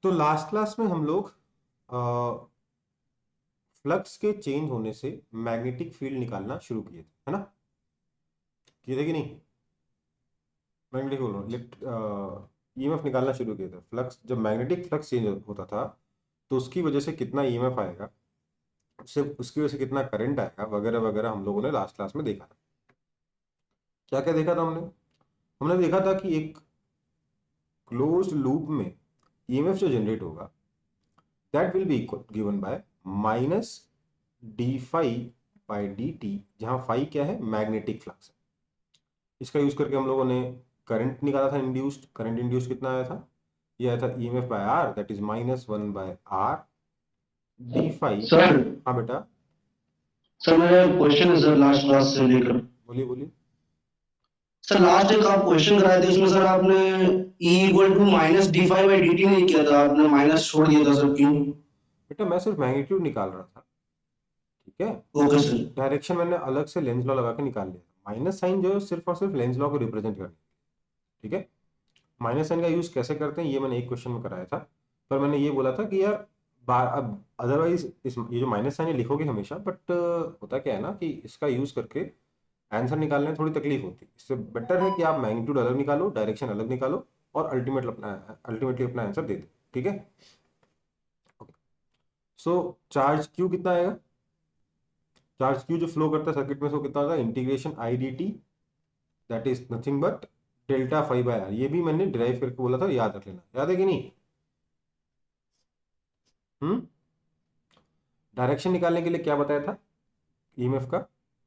तो last class में हम लोग फ्लक्स के चेंज होने से मैग्नेटिक फील्ड निकालना शुरू किए थे, है ना? किए थे कि नहीं? मैग्नेटिक ईएमएफ निकालना शुरू किए थे। फ्लक्स, जब मैग्नेटिक फ्लक्स चेंज होता था तो उसकी वजह से कितना ईएमएफ आएगा, उससे उसकी वजह से कितना करंट आएगा, वगैरह वगैरह हम लोगों ने लास्ट क्लास में देखा था। क्या क्या देखा था हमने? हमने देखा था कि एक क्लोज्ड लूप में ईएमएफ जो जनरेट होगा that will be equal given by minus d phi by d t, जहां फाई क्या है? मैग्नेटिक फ्लक्स है। इसका यूज करके हम लोगों ने करंट निकाला था। इंड्यूस्ड करंट, इंड्यूस्ड कितना आया था? ये आया था EMF by r, that is -1 by r d phi. Sir हाँ बेटा, सर मेरा क्वेश्चन है सर, लास्ट क्लास से लेकर। बोलिए बोलिए। सर लास्ट एक आप क्वेश्चन कराए थे, उसमें सर आपने E equal to minus d phi by d t नहीं किया था, आपने माइनस छोड़ दिया था सर, क्यों? बेटा मैं सिर्फ मैग्नीट्यूड निकाल रहा था, ठीक है? Okay sir. डायरेक्शन मैंने अलग से लेंस लॉ लगा के निकाल लिया। माइनस साइन जो है सिर्फ और सिर्फ लेंस लॉ को रिप्रेजेंट करने, ठीक है? माइनस साइन का यूज कैसे करते हैं ये मैंने एक क्वेश्चन में कराया था, पर मैंने ये बोला था कि यार बार अब अदरवाइज इस ये जो माइनस साइन है लिखोगे हमेशा, बट होता क्या है ना कि इसका यूज करके आंसर निकालने में थोड़ी तकलीफ होती है। इससे बेटर है कि आप मैग्नीट्यूड अलग निकालो, डायरेक्शन अलग निकालो, और अल्टीमेटली अपना आंसर दे दो, ठीक है? सो चार्ज क्यू कितना आएगा? चार्ज क्यू जो फ्लो करता है सर्किट में, सो कितना होगा? Integration i d t, that is nothing but delta phi by r. ये भी मैंने डिराइव करके बोला था, याद रख लेना। याद है कि नहीं? हम्म। डायरेक्शन निकालने के लिए क्या बताया था ईएमएफ का?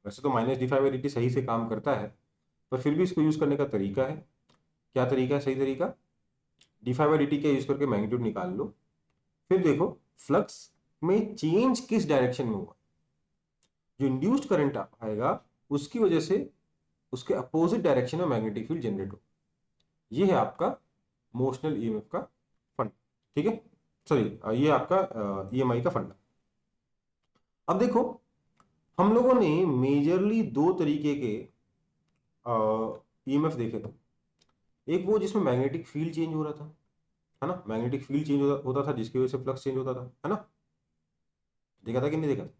वैसे तो minus d five D T सही से काम करता है, पर फिर भी इसको यूज करने का तरीका है। क्या तरीका है सही तरीका? डी फाइव डी टी का यूज करके मैग्नीट्यूड निकाल लो, फिर देखो फ्लक्स में चेंज किस डायरेक्शन में हुआ। जो इंड्यूस्ड करंट आएगा उसकी वजह से उसके अपोजिट डायरेक्शन में मैग्नेटिक फील्ड जनरेट हो। ये है आपका मोशनल ईएमएफ का फंड, ठीक है? सॉरी, ये आपका ईएमआई का फंड। अब देखो, हम लोगों ने मेजरली दो तरीके के ईएमएफ देखे थे। एक वो जिसमें मैग्नेटिक फील्ड चेंज हो रहा था, है ना? मैग्नेटिक फील्ड चेंज होता था जिसकी वजह से फ्लक्स चेंज होता था, है ना? देखा था कि नहीं देखा था?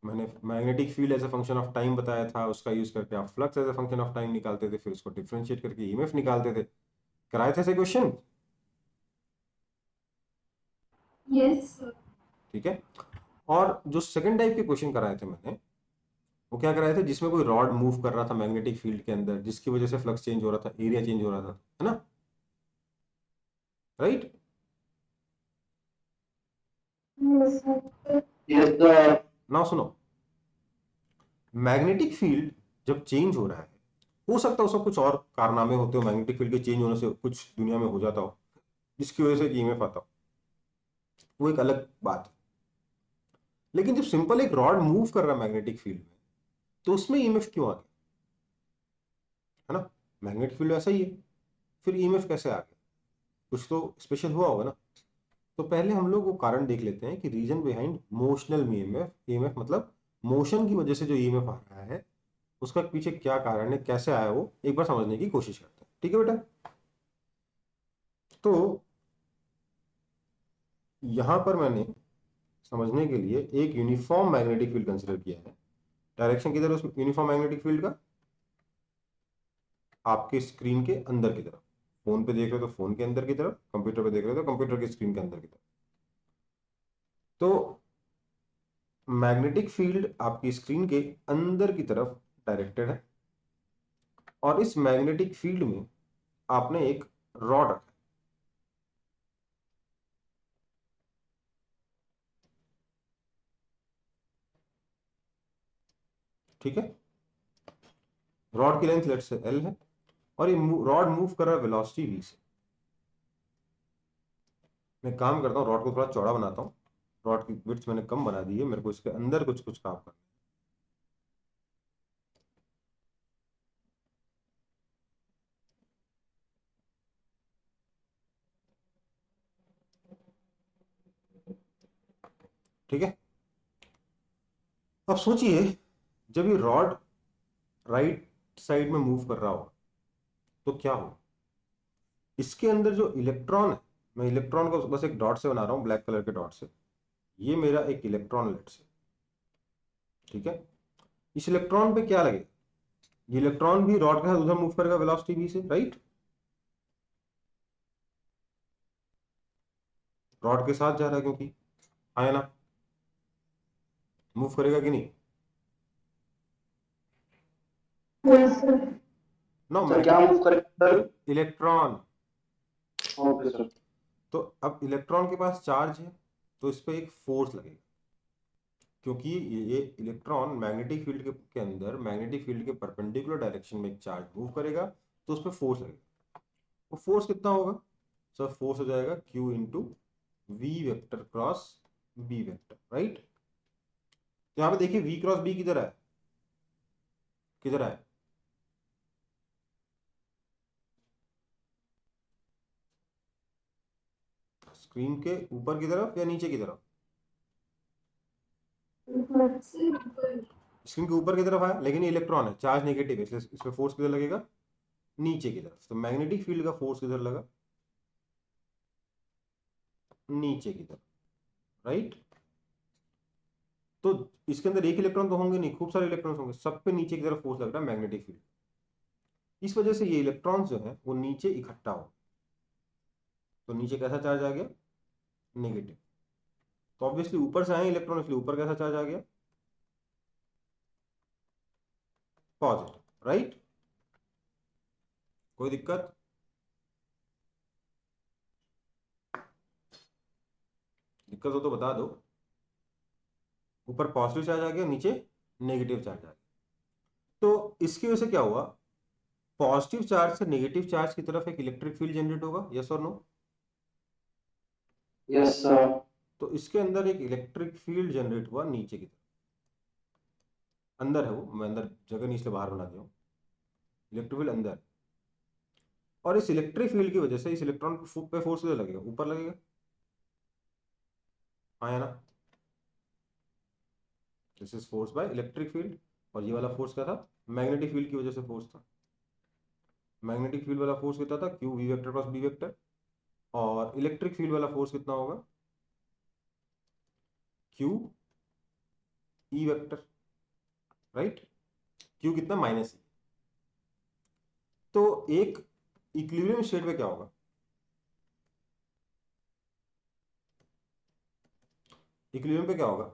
मैंने magnetic field as a function of time बताया था, उसका यूज करके आप flux as a function of time निकालते थे, फिर उसको डिफरेंशिएट करके ईएमएफ निकालते थे। कराए थे ऐसे क्वेश्चन, यस। ठीक है? और जो सेकंड टाइप के क्वेश्चन कराए थे मैंने, वो क्या कराए थे? जिसमें कोई रॉड मूव कर रहा था मैग्नेटिक फील्ड के अंदर, जिसकी वजह से फ्लक्स चेंज हो रहा था, एरिया चेंज हो रहा था, है ना? राइट? Yes sir. नाउ सुनो, मैग्नेटिक फील्ड जब चेंज हो रहा है, हो सकता है उसका कुछ और कारनामे होते हो, मैग्नेटिक फील्ड के चेंज होने से कुछ दुनिया में हो जाता हो जिसकी वजह से ईएमएफ आता हो, वो एक अलग बात है। लेकिन जब सिंपल एक रॉड मूव कर रहा है मैग्नेटिक फील्ड में, तो उसमें ईएमएफ क्यों आ गया? है ना? मैग्नेटिक फील्ड ऐसा ही है, फिर ईएमएफ कैसे आ गया? कुछ तो स्पेशल हुआ होगा ना। तो पहले हम लोग वो कारण देख लेते हैं कि reason behind motional EMF. EMF मतलब मोशन की वजह से जो ईएमएफ आ रहा है उसका पीछे क्या कारण है, कैसे आया, वो एक बार समझने की कोशिश करते हैं, ठीक है बेटा? तो यहां पर मैंने समझने के लिए एक यूनिफॉर्म मैग्नेटिक फील्ड कंसीडर किया है। डायरेक्शन किधर है उस यूनिफॉर्म मैग्नेटिक फील्ड का? आपके स्क्रीन के अंदर की तरफ। फोन पे देख रहे हो तो फोन के अंदर की तरफ, कंप्यूटर पे देख रहे हो तो कंप्यूटर की स्क्रीन के अंदर की तरफ। तो मैग्नेटिक फील्ड आपकी स्क्रीन के अंदर की तरफ डायरेक्टेड है, और इस मैग्नेटिक फील्ड में आपने एक रॉड रखा है, ठीक है? रॉड की लेंथ लेट से एल है, और ये रॉड मूव कर रहा है वेलोसिटी वी से। मैं काम करता हूँ, रॉड को थोड़ा चौड़ा बनाता हूँ। रॉड की विड्थ मैंने कम बना दी है, मेरे को इसके अंदर कुछ कुछ काम करना है, ठीक है? अब सोचिए, जब ये रॉड राइट साइड में मूव कर रहा हो तो क्या हो? इसके अंदर जो इलेक्ट्रॉन है, मैं इलेक्ट्रॉन को बस एक डॉट से बना रहा हूँ, ब्लैक कलर के डॉट से। ये मेरा एक इलेक्ट्रॉन लेट से, ठीक है। इस इलेक्ट्रॉन पे क्या लगेगा, ये इलेक्ट्रॉन भी रॉड के साथ उधर मूव करेगा वेलोसिटी v से, राइट। रॉड के साथ जा रहा है क्योंकि, है ना, मूव करेगा कि नहीं। Yes, sir. नो सर क्या मूव करेगा सर? इलेक्ट्रॉन। Okay sir. तो अब इलेक्ट्रॉन के पास चार्ज है, तो इस पे एक फोर्स लगेगा, क्योंकि ये इलेक्ट्रॉन मैग्नेटिक फील्ड के अंदर मैग्नेटिक फील्ड के परपेंडिकुलर डायरेक्शन में एक चार्ज मूव करेगा, तो उस पर फोर्स लगेगा। वो फोर्स कितना होगा सर, फोर्स हो जाएगा q into v vector cross b vector, right. तो यहाँ पे देखिए v क्रॉस b किधर है, किधर है, स्क्रीन के ऊपर की तरफ या नीचे की तरफ, ऊपर से ऊपर। स्क्रीन के ऊपर की तरफ है, लेकिन ये इलेक्ट्रॉन है, चार्ज नेगेटिव है, इसलिए इस पे फोर्स किधर लगेगा, नीचे की तरफ। तो मैग्नेटिक फील्ड का फोर्स किधर लगा, नीचे की तरफ, राइट। तो इसके अंदर एक इलेक्ट्रॉन तो होंगे नहीं, खूब सारे इलेक्ट्रॉन होंगे, सब पे नीचे की तरफ फोर्स लग रहा है मैग्नेटिक फील्ड। इस वजह से ये इलेक्ट्रॉन जो है वो नीचे इकट्ठा हो, तो नीचे कैसा चार्ज आ गया, नेगेटिव। तो ऑब्वियसली ऊपर से आए इलेक्ट्रॉन, इसलिए ऊपर कैसा चार्ज आ गया, पॉजिटिव, राइट। कोई दिक्कत, दिक्कत हो तो बता दो। ऊपर पॉजिटिव चार्ज आ गया, नीचे नेगेटिव चार्ज आ गया। तो इसकी वजह से क्या हुआ, पॉजिटिव चार्ज से नेगेटिव चार्ज की तरफ एक इलेक्ट्रिक फील्ड जनरेट होगा, यस और नो। Yes sir. तो इसके अंदर एक इलेक्ट्रिक फील्ड जनरेट हुआ नीचे की तरफ, अंदर है वो, मैं अंदर जगह नहीं इसलिए बाहर बना दिया हूँ, इलेक्ट्रिक फील्ड अंदर। और इस इलेक्ट्रिक फील्ड की वजह से इस इलेक्ट्रॉन पे फोर्स किधर लगेगा, ऊपर लगेगा, हाँ या ना। This is force by electric field, और ये वाला फोर्स क्या था, मैग्नेटिक फील्ड की वजह से फोर्स था। मैग्नेटिक फील्ड वाला फोर्स कितना था, q v vector plus b vector. और इलेक्ट्रिक फील्ड वाला फोर्स कितना होगा, q e vector, right. Q कितना, माइनस ई। तो एक इक्विलिब्रियम स्टेट में क्या होगा, इक्विलिब्रियम पे क्या होगा,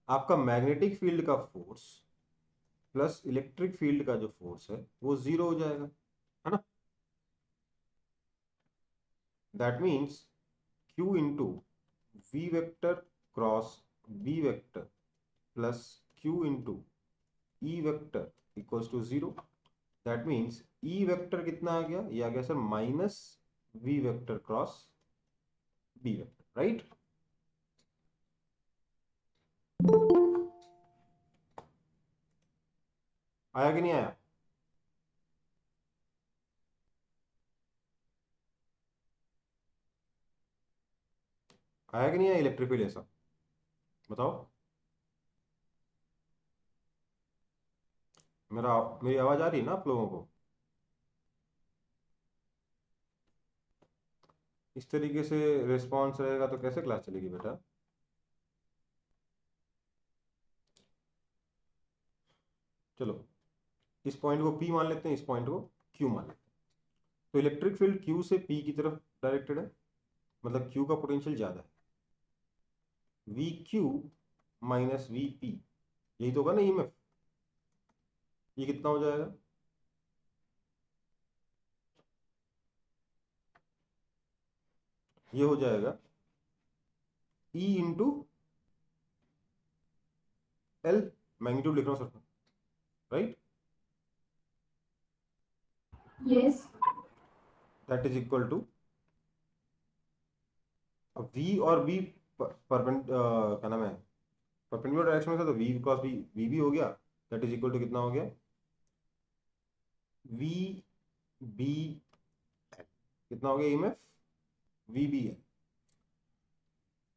आपका मैग्नेटिक फील्ड का फोर्स प्लस इलेक्ट्रिक फील्ड का जो फोर्स है वो जीरो हो जाएगा, है ना। That means q into v vector cross b vector plus q into e vector equals to zero. That means e vector कितना आ गया, ये आ गया sir minus v vector cross b vector, right. आया कि नहीं आया, आया कि नहीं आया इलेक्ट्रिक फील्ड ऐसा, बताओ। मेरी आवाज आ रही है ना आप लोगों को, इस तरीके से रिस्पॉन्स रहेगा तो कैसे क्लास चलेगी बेटा। चलो इस पॉइंट को P मान लेते हैं, इस पॉइंट को Q मान लेते हैं। तो इलेक्ट्रिक फील्ड Q से P की तरफ डायरेक्टेड है, मतलब Q का पोटेंशियल ज्यादा है, we Q minus V P, यही तो होगा ना ईएमएफ। ये कितना हो जाएगा, ये हो जाएगा E इंटू एल, मैग्नीट्यूड लिख रहा हूँ sir, right. Yes. That is equal to V और B क्या नाम है, परपेंडिकुलर डायरेक्शन में था, तो V क्रॉस B V भी हो गया, दैट इज इक्वल टू कितना हो गया, V B L, कितना हो गया ईएमएफ, V B L।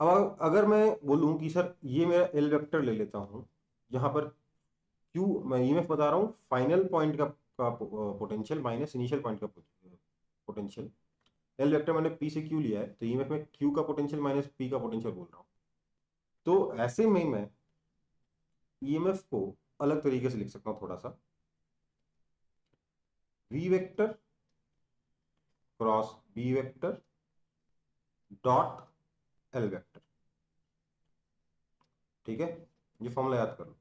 अब अगर मैं बोलूं कि सर ये मेरा एल वेक्टर ले लेता हूं, यहाँ पर क्यू मैं ईएमएफ बता रहा हूँ, फाइनल पॉइंट का पोटेंशियल माइनस इनिशियल पॉइंट का पोटेंशियल, एल वेक्टर मैंने पी से क्यू लिया है, तो ईएमएफ में क्यू का पोटेंशियल माइनस पी का पोटेंशियल बोल रहा हूँ। तो ऐसे में मैं ईएमएफ को अलग तरीके से लिख सकता हूँ थोड़ा सा, v vector cross b vector dot l vector. ठीक है, ये फॉर्मूला याद कर लो।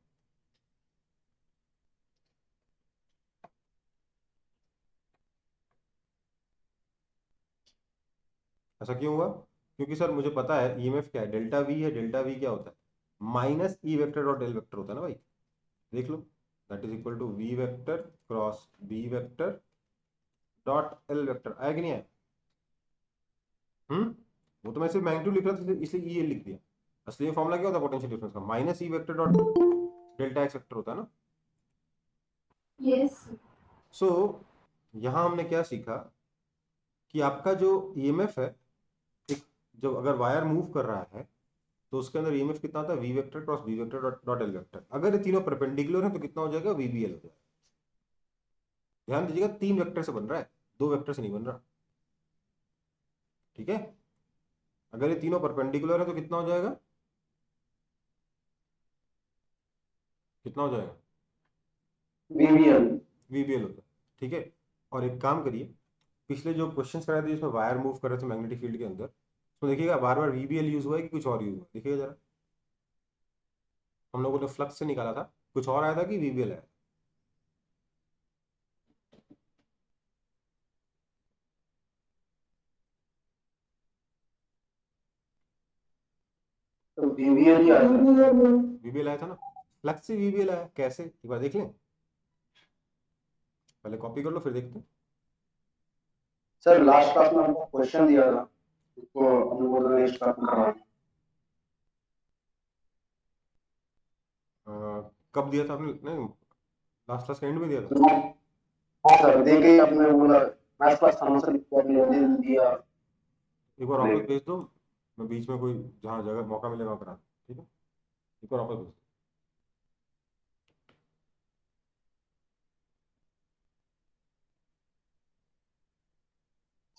ऐसा क्यों हुआ? क्योंकि सर मुझे पता है ईएमएफ क्या है, डेल्टा वी है। डेल्टा वी क्या होता है? Minus e vector dot l vector होता है ना भाई, देख लो। That is equal to v vector cross b vector dot l vector. आया कि नहीं आया? वो तो मैं सिर्फ मैग्नीट्यूड लिख रहा था, इसलिए ई लिख दिया। असली फॉर्मूला क्या होता है पोटेंशियल डिफरेंस का? Minus e vector dot delta x vector होता है ना। Yes. सो यहाँ हमने क्या सीखा कि आपका जो ईएमएफ है, एक जब अगर वायर मूव कर रहा है तो उसके अंदर ईएमएफ कितना आता है? V vector cross b vector dot dot l vector. अगर ये तीनों परपेंडिकुलर है तो कितना हो जाएगा? वीबीएल हो जाएगा। ध्यान दीजिएगा, 3 वेक्टर से बन रहा है, 2 वेक्टर से नहीं बन रहा। ठीक है, अगर ये तीनों परपेंडिकुलर है तो कितना हो जाएगा? कितना हो जाएगा? वीवीएल। वीबीएल होता है। ठीक है, और एक काम करिए, पिछले जो क्वेश्चन कराए थे जिसमें वायर मूव कर रहे थे मैग्नेटिक फील्ड के अंदर, तो देखिएगा बार बार वीबीएल यूज हुआ है कि कुछ और यूज हुआ है? देखिएगा जरा, हम लोगों ने फ्लक्स से निकाला था, कुछ और आया था कि वीबीएल आया? तो वीवीएल ही आया था। वीबीएल आया था ना। फ्लक्स से वीबीएल आया, कैसे? एक बार देख लें, पहले कॉपी कर लो फिर देखते हैं। सर लास्ट क्लास में हमको क्वेश्चन दिया था, उसको हम लोगों ने नेक्स्ट क्लास में करवाना। कब दिया था आपने? नहीं, लास्ट क्लास के एंड में दिया था। हाँ सर, दे के आपने बोला लास्ट क्लास था ना सर, आपने दे दिया। एक बार वापस भेज दो, मैं बीच में कोई जहाँ जगह मौका मिले वहाँ करा दूँ, ठीक है? एक बार वापस भेज दो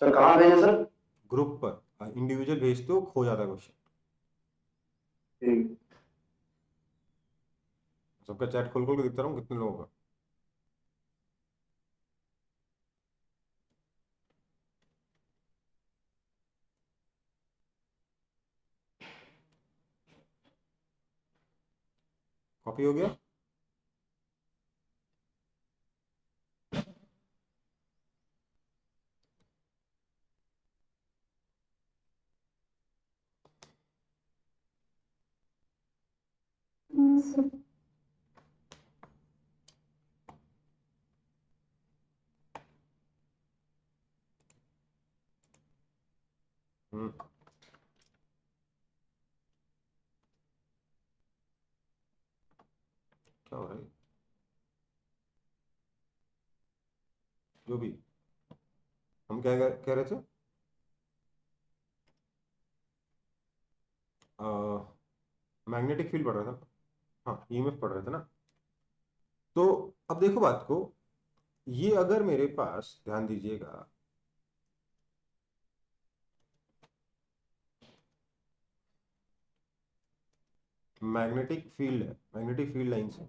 सर कहाँ भेजे सर? ग्रुप पर। इंडिविजुअल भेजते हो खो जाता है क्वेश्चन। ठीक। सबका चैट खोल खोल के दिखता रहूँ कितने लोगों का। कॉपी हो गया? Yes. हम्म, क्या हो रहा है? जो भी हम क्या कह रहे थे, मैग्नेटिक फील्ड पढ़ रहा था। हाँ, ईएमएफ पढ़ रहे थे ना। तो अब देखो बात को, ये अगर मेरे पास, ध्यान दीजिएगा, मैग्नेटिक फील्ड है, मैग्नेटिक फील्ड लाइंस है,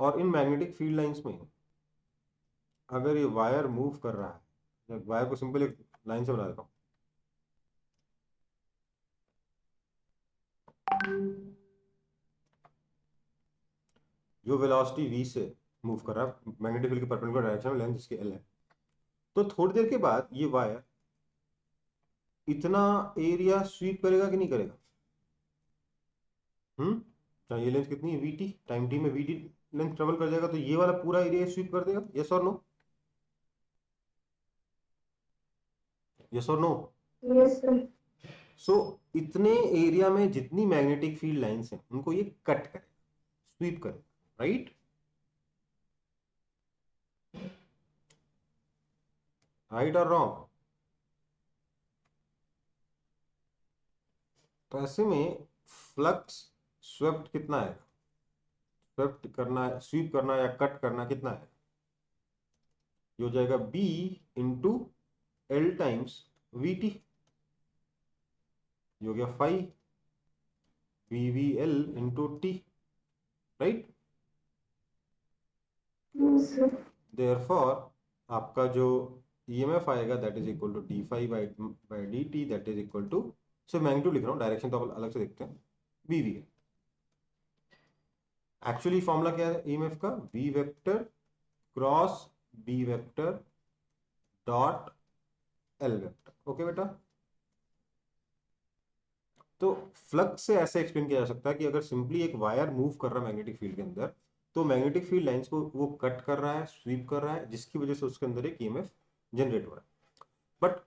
और इन मैग्नेटिक फील्ड लाइंस में अगर ये वायर मूव कर रहा है, वायर को सिंपल एक लाइन से बना देता हूँ, जो वेलोसिटी v से मूव कर रहा है मैग्नेटिक फील्ड के परपेंडिकुलर डायरेक्शन में, लेंथ इसकी l है, तो थोड़ी देर के बाद ये वायर इतना एरिया स्वीप करेगा कि नहीं करेगा? तो ये लेंथ कितनी है? vt, टाइम t में vt लेंथ ट्रेवल कर जाएगा, तो ये वाला पूरा एरिया स्वीप कर देगा। यस और नो? यस और नो? Yes, sir. सो इतने एरिया में जितनी मैग्नेटिक फील्ड लाइंस हैं उनको ये कट करेगा, स्वीप करेगा, राइट? राइट और रॉन्ग? तो ऐसे में फ्लक्स स्वेप्ट कितना है? स्वेप्ट करना है, स्वीप करना या कट करना कितना है, ये हो जाएगा B into l times v t, ये हो गया 5 VVL इंटू टी, राइट। Yes, sir. देयरफॉर आपका जो ईएमएफ आएगा that is equal to d phi by d t, that is equal to, सिर्फ मैग्नीट्यूड लिख रहा हूँ, डायरेक्शन तो आप अलग से देखते हैं, BVL। एक्चुअली फॉर्मूला क्या है ईएमएफ का, V vector cross B vector dot L vector. Okay बेटा, तो फ्लक्स से ऐसे एक्सप्लेन किया जा सकता है कि अगर सिंपली एक वायर मूव कर रहा है मैग्नेटिक फील्ड के अंदर, तो मैग्नेटिक फील्ड लाइंस को वो कट कर रहा है, स्वीप कर रहा है, जिसकी वजह से उसके अंदर एक ईएमएफ जनरेट हो रहा है। बट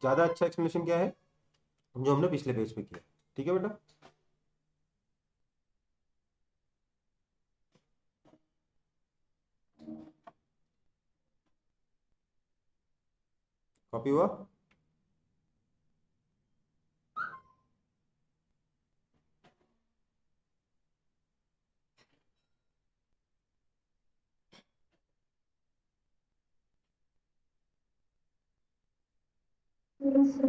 ज्यादा अच्छा एक्सप्लेनेशन क्या है, जो हमने पिछले पेज पे किया। ठीक है बेटा, कॉपी हुआ? Yes, sir.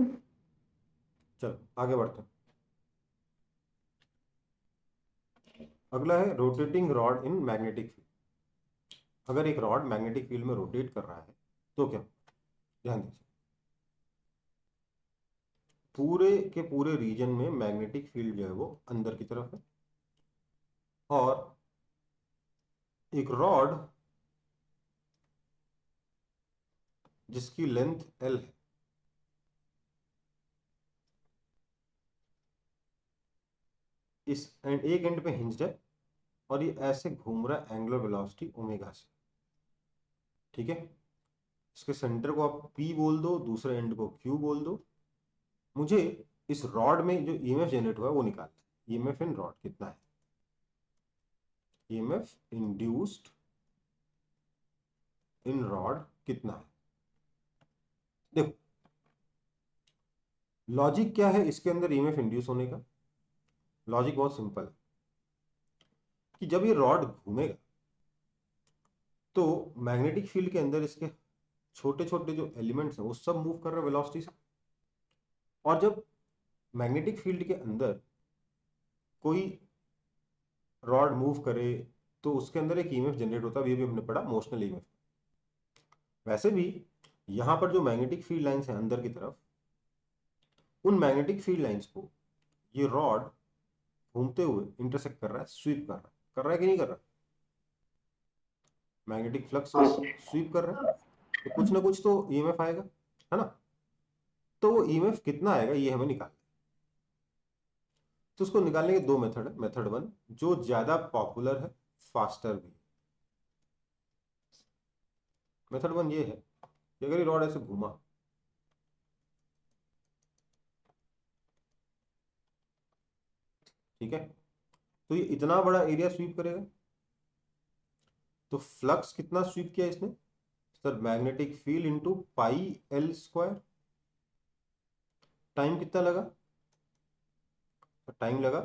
चलो आगे बढ़ते हैं। अगला है rotating rod in magnetic field. अगर एक रॉड मैग्नेटिक फील्ड में रोटेट कर रहा है तो क्या, ध्यान दीजिए, पूरे के पूरे रीजन में मैग्नेटिक फील्ड जो है वो अंदर की तरफ है, और एक रॉड जिसकी लेंथ L है, इस एंड एक एंड पे हिंज्ड है, और ये ऐसे घूम रहा है एंगुलर वेलोसिटी ओमेगा से। ठीक है, इसके सेंटर को आप P बोल दो, दूसरे एंड को Q बोल दो। मुझे इस रॉड में जो ईएमएफ जनरेट हुआ है वो निकालना है। ईएमएफ इन रॉड कितना है, ईएमएफ इंड्यूस्ड इन रॉड कितना है। देखो लॉजिक क्या है इसके अंदर ईएमएफ इंड्यूस होने का, लॉजिक बहुत सिंपल है कि जब ये रॉड घूमेगा तो मैग्नेटिक फील्ड के अंदर इसके छोटे छोटे जो एलिमेंट्स हैं वो सब मूव कर रहे हैं वेलोसिटी से, और जब मैग्नेटिक फील्ड के अंदर कोई रॉड मूव करे तो उसके अंदर एक ईएमएफ जनरेट होता है, ये भी हमने पढ़ा, मोशनल ईएमएफ। वैसे भी यहां पर जो मैग्नेटिक फील्ड लाइंस हैं अंदर की तरफ, उन मैग्नेटिक फील्ड लाइंस को ये रॉड घूमते हुए इंटरसेक्ट कर रहा है, स्वीप कर रहा है कि नहीं कर रहा, मैग्नेटिक फ्लक्स हाँ को सर। स्वीप कर रहा है, तो कुछ ना कुछ तो ईएमएफ आएगा, है ना। तो वो ईएमएफ कितना आएगा ये हमें निकालना है। तो उसको निकालने के दो मेथड है। मेथड वन जो ज्यादा पॉपुलर है, फास्टर भी, मेथड वन ये है कि अगर ये रॉड ऐसे घूमा, ठीक है, तो ये इतना बड़ा एरिया स्वीप करेगा, तो फ्लक्स कितना स्वीप किया इसने sir, magnetic field into pi l square. Time कितना लगा, तो टाइम लगा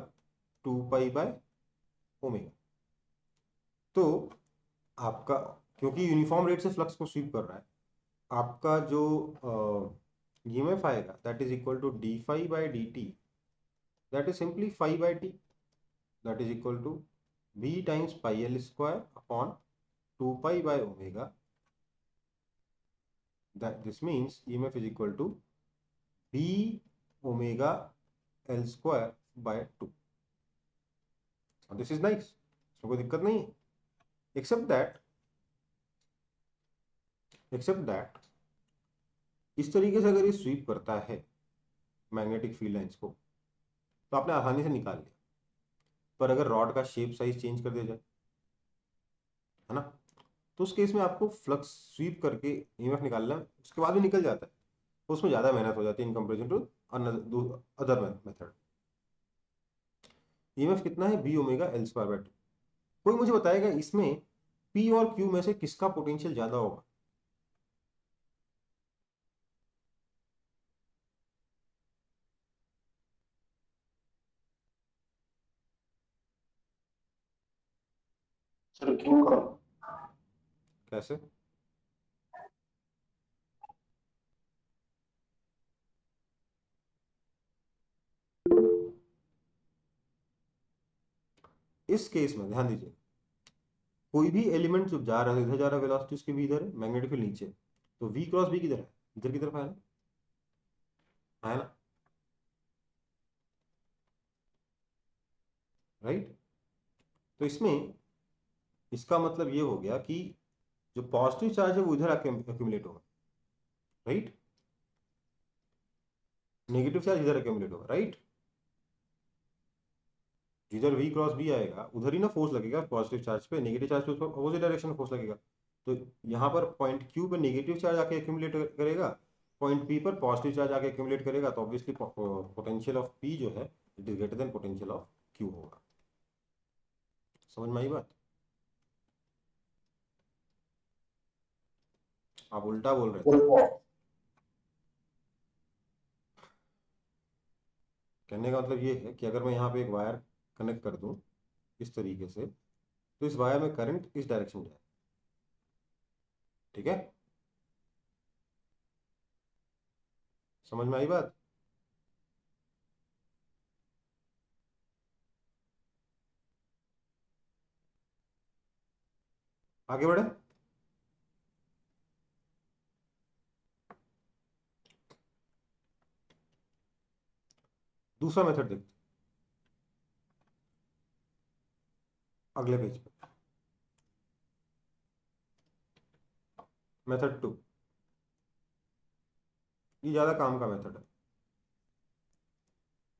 2 पाई बाय ओमेगा। तो आपका, क्योंकि यूनिफॉर्म रेट से फ्लक्स को स्वीप कर रहा है, आपका जो ईएमएफ आएगा that is equal to d phi by d t, that is simply 5/t, that is equal to v times pi l square upon 2 pi by omega. that this means EMF is equal to v omega L square by 2। This is nice, इसमें कोई दिक्कत नहीं है, accept that, इस तरीके से अगर ये स्वीप करता है मैग्नेटिक फील्ड लाइंस को तो आपने आसानी से निकाल लिया। पर अगर रॉड का शेप साइज चेंज कर दिया जाए, है ना, तो उस केस में आपको फ्लक्स स्वीप करके ईएमएफ निकालना है, उसके बाद भी निकल जाता है, तो उसमें ज़्यादा मेहनत हो जाती है in comparison to other method. EMF कितना है, b omega l square by 2। कोई मुझे बताएगा इसमें पी और क्यू में से किसका पोटेंशियल ज़्यादा होगा। सर क्यों का? कैसे? इस केस में ध्यान दीजिए, कोई भी एलिमेंट जब जा रहा है इधर जा रहा है, वेलोसिटी उसके भी इधर है, मैग्नेटिक फील्ड नीचे, तो v क्रॉस b किधर है? इधर की तरफ है ना, है ना, राइट? तो इसमें इसका मतलब ये हो गया कि जो पॉजिटिव चार्ज है वो इधर आके एक्यूमुलेट होगा, राइट? नेगेटिव चार्ज इधर एक्यूमुलेट होगा, राइट? जिधर v क्रॉस b आएगा उधर ही ना फोर्स लगेगा पॉजिटिव चार्ज पे, नेगेटिव चार्ज पे उसको अपोजिट डायरेक्शन में फोर्स लगेगा। तो यहाँ पर पॉइंट q पे नेगेटिव चार्ज आके एक्यूमुलेट करेगा, पॉइंट p पर पॉजिटिव चार्ज आके एक्यूमुलेट करेगा, तो ऑब्वियसली पोटेंशियल ऑफ p जो है it is greater than potential of q होगा। समझ में आई बात? आप उल्टा बोल रहे थे। कहने का मतलब ये है कि अगर मैं यहाँ पे एक वायर कनेक्ट कर दूं इस तरीके से, तो इस वायर में करंट इस डायरेक्शन जाए, ठीक है? समझ में आई बात? आगे बढ़े। दूसरा मेथड देखते हैं, अगले पेज पे, मेथड 2। ये ज्यादा काम का मेथड है,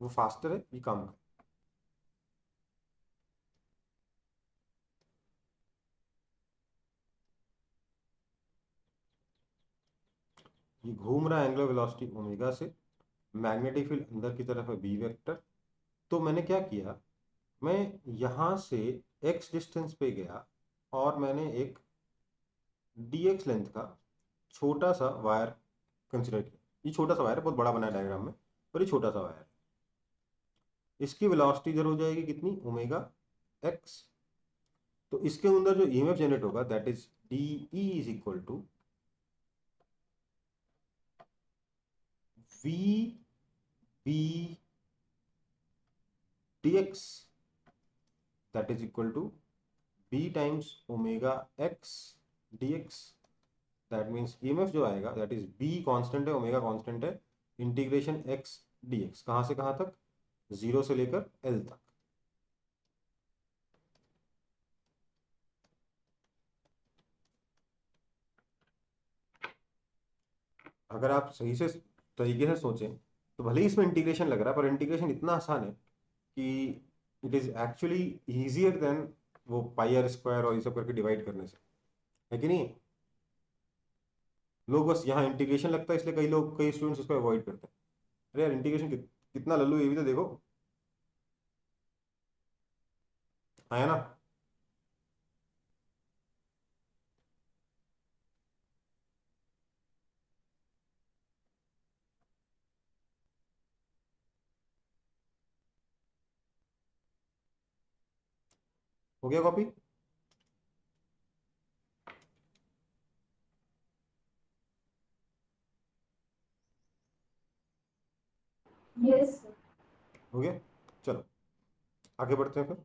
वो फास्टर है, ये काम का। ये घूम रहा है एंगुलर वेलोसिटी ओमेगा से, मैग्नेटिक फील्ड अंदर की तरफ है बी वेक्टर। तो मैंने क्या किया, मैं यहां से x डिस्टेंस पे गया और मैंने एक dx लेंथ का छोटा सा वायर कंसिडर किया। ये छोटा सा वायर है, बहुत बड़ा बना है डायग्राम में, पर ये छोटा सा वायर है। इसकी वेलोसिटी इधर हो जाएगी कितनी, ओमेगा x। तो इसके अंदर जो ईएमएफ जनरेट होगा that is d e is equal to v b d x, that is equal to b times omega x dx। That means EMF जो आएगा दैट इज b कांस्टेंट है, omega constant है, integration x dx, कहां से कहां तक, 0 से लेकर l तक। अगर आप सही से तरीके से सोचें तो भले ही इसमें इंटीग्रेशन लग रहा है, पर इंटीग्रेशन इतना आसान है कि it is actually easier than वो पाई आर स्क्वायर और ये सब करके डिवाइड करने से, है कि नहीं? लोग बस यहाँ इंटीग्रेशन लगता है इसलिए कई लोग, कई स्टूडेंट्स इसको अवॉइड करते हैं। अरे यार इंटीग्रेशन कितना लल्लू, ये भी तो देखो, है ना? हो गया कॉपी? Yes, sir. हो गया, चलो आगे बढ़ते हैं फिर।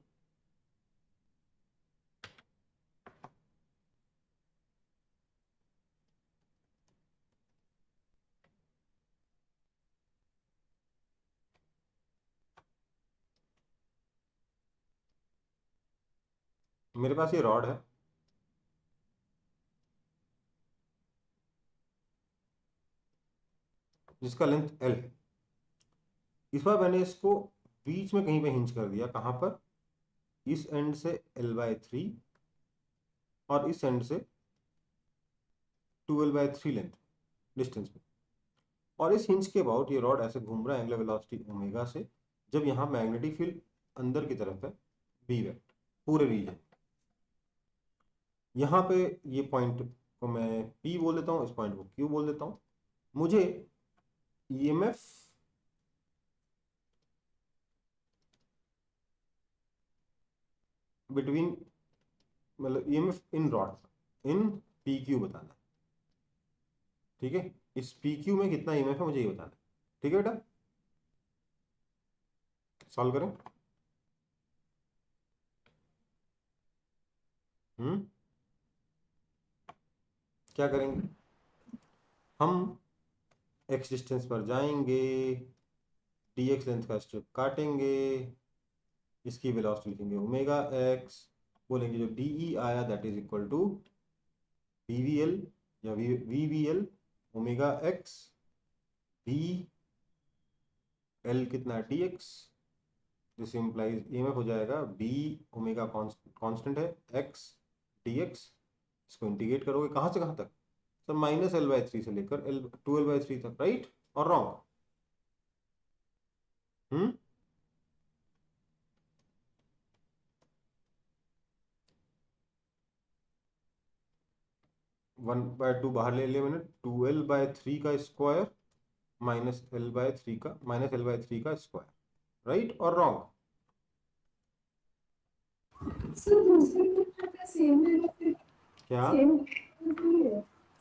मेरे पास ये रॉड है, जिसका लेंथ एल है। इस बार मैंने इसको बीच में कहीं पे हिंज कर दिया, कहां पर, इस एंड से l/3 और इस एंड से 2l/3 लेंथ डिस्टेंस पे। और इस हिंज के अबाउट ये रॉड ऐसे घूम रहा है एंगुलर वेलोसिटी ओमेगा से, जब यहाँ मैग्नेटिक फील्ड अंदर की तरफ है बी वेक्टर पूरे रीजन। यहाँ पे ये पॉइंट को मैं P बोल देता हूँ, इस पॉइंट को Q बोल देता हूँ। मुझे ईएमएफ बिटवीन मतलब EMF in rod in P Q बताना है, ठीक है। इस पी क्यू में कितना ईएमएफ है मुझे ये बताना है, ठीक है बेटा। सॉल्व करें। क्या करेंगे हम, एक्स डिस्टेंस पर जाएंगे, डी एक्स लेंथ का स्ट्रिप काटेंगे, इसकी वेलोसिटी लिखेंगे ओमेगा एक्स, बोलेंगे जो डी ई आया that is equal to v v l या v v l omega x, v l कितना है d x, this implies EMF हो जाएगा बी ओमेगा कांस्टेंट है एक्स डी एक्स। इसको इंटीग्रेट करोगे कहाँ से कहाँ तक सर, -L/3 से लेकर L2L/3 तक, राइट और रॉन्ग। हम्म 1/2 बाहर ले लिया मैंने, 2L/3 का स्क्वायर -L/3 का स्क्वायर, राइट और रॉन्ग। सर दूसरे पेपर का सेम है फिर क्या सेम है।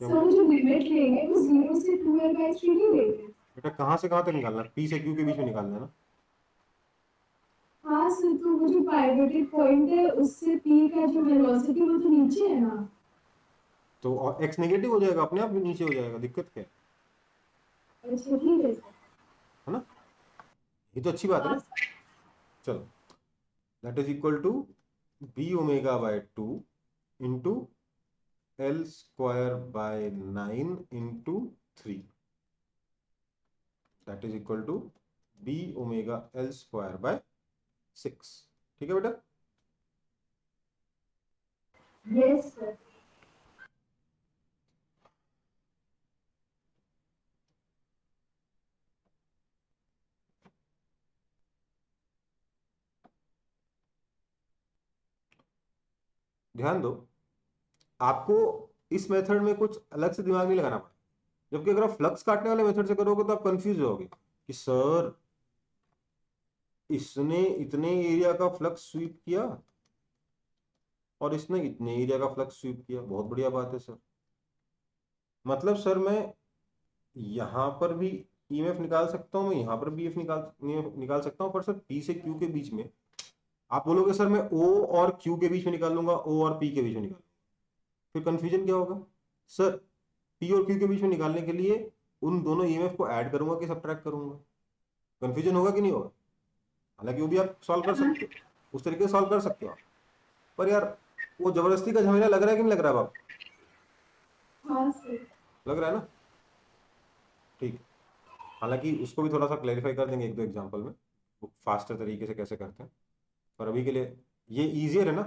क्या सर वो जो लिमिट लेंगे वो 0 से 2L/3 नहीं लेंगे। बेटा कहाँ से कहाँ तक निकालना, पी से क्यू के बीच में निकालना है ना। हाँ सर, तो वो जो पाइवोटेड पॉइंट है उससे पी का जो वेलोसिटी वो तो नीचे है ना। तो एक्स नेगेटिव हो जाएगा, अपने आप भी नीचे हो जाएगा, दिक्कत क्या अच्छा ठीक है सर। है ना, ये तो अच्छी बात है हाँ ना। चलो that is equal to b ω/2 into L²/9 into 3, that is equal to b ω L²/6, ठीक है बेटा। Yes sir. ध्यान दो, आपको इस मेथड में कुछ अलग से दिमाग नहीं लगाना पड़ा, जबकि अगर आप फ्लक्स काटने वाले मेथड से करोगे तो आप कंफ्यूज होगे कि सर इसने इतने एरिया का फ्लक्स स्वीप किया और इसने इतने एरिया का फ्लक्स स्वीप किया, बहुत बढ़िया बात है सर। मतलब सर मैं यहाँ पर भी ईएमएफ निकाल सकता हूँ, मैं यहाँ पर भी EMF निकाल सकता हूँ, पर सर पी से क्यू के बीच में आप बोलोगे सर मैं ओ और क्यू के बीच में निकाल लूंगा, ओ और पी के बीच में निकाल, फिर कंफ्यूजन क्या होगा सर, पी और क्यू के बीच में निकालने के लिए उन दोनों ईएमएफ को ऐड करूंगा कि सब्ट्रैक्ट करूंगा, कंफ्यूजन होगा कि नहीं होगा। हालांकि वो भी आप सॉल्व कर सकते हो, उस तरीके से सॉल्व कर सकते हो आप, पर यार वो जबरदस्ती का झमेला लग रहा है कि नहीं लग रहा है बाप, हाँ सर। लग रहा है ना, ठीक है। हालांकि उसको भी थोड़ा सा क्लैरिफाई कर देंगे एक दो एग्जांपल में, वो फास्टर तरीके से कैसे करते हैं, पर अभी के लिए ये इजियर है ना।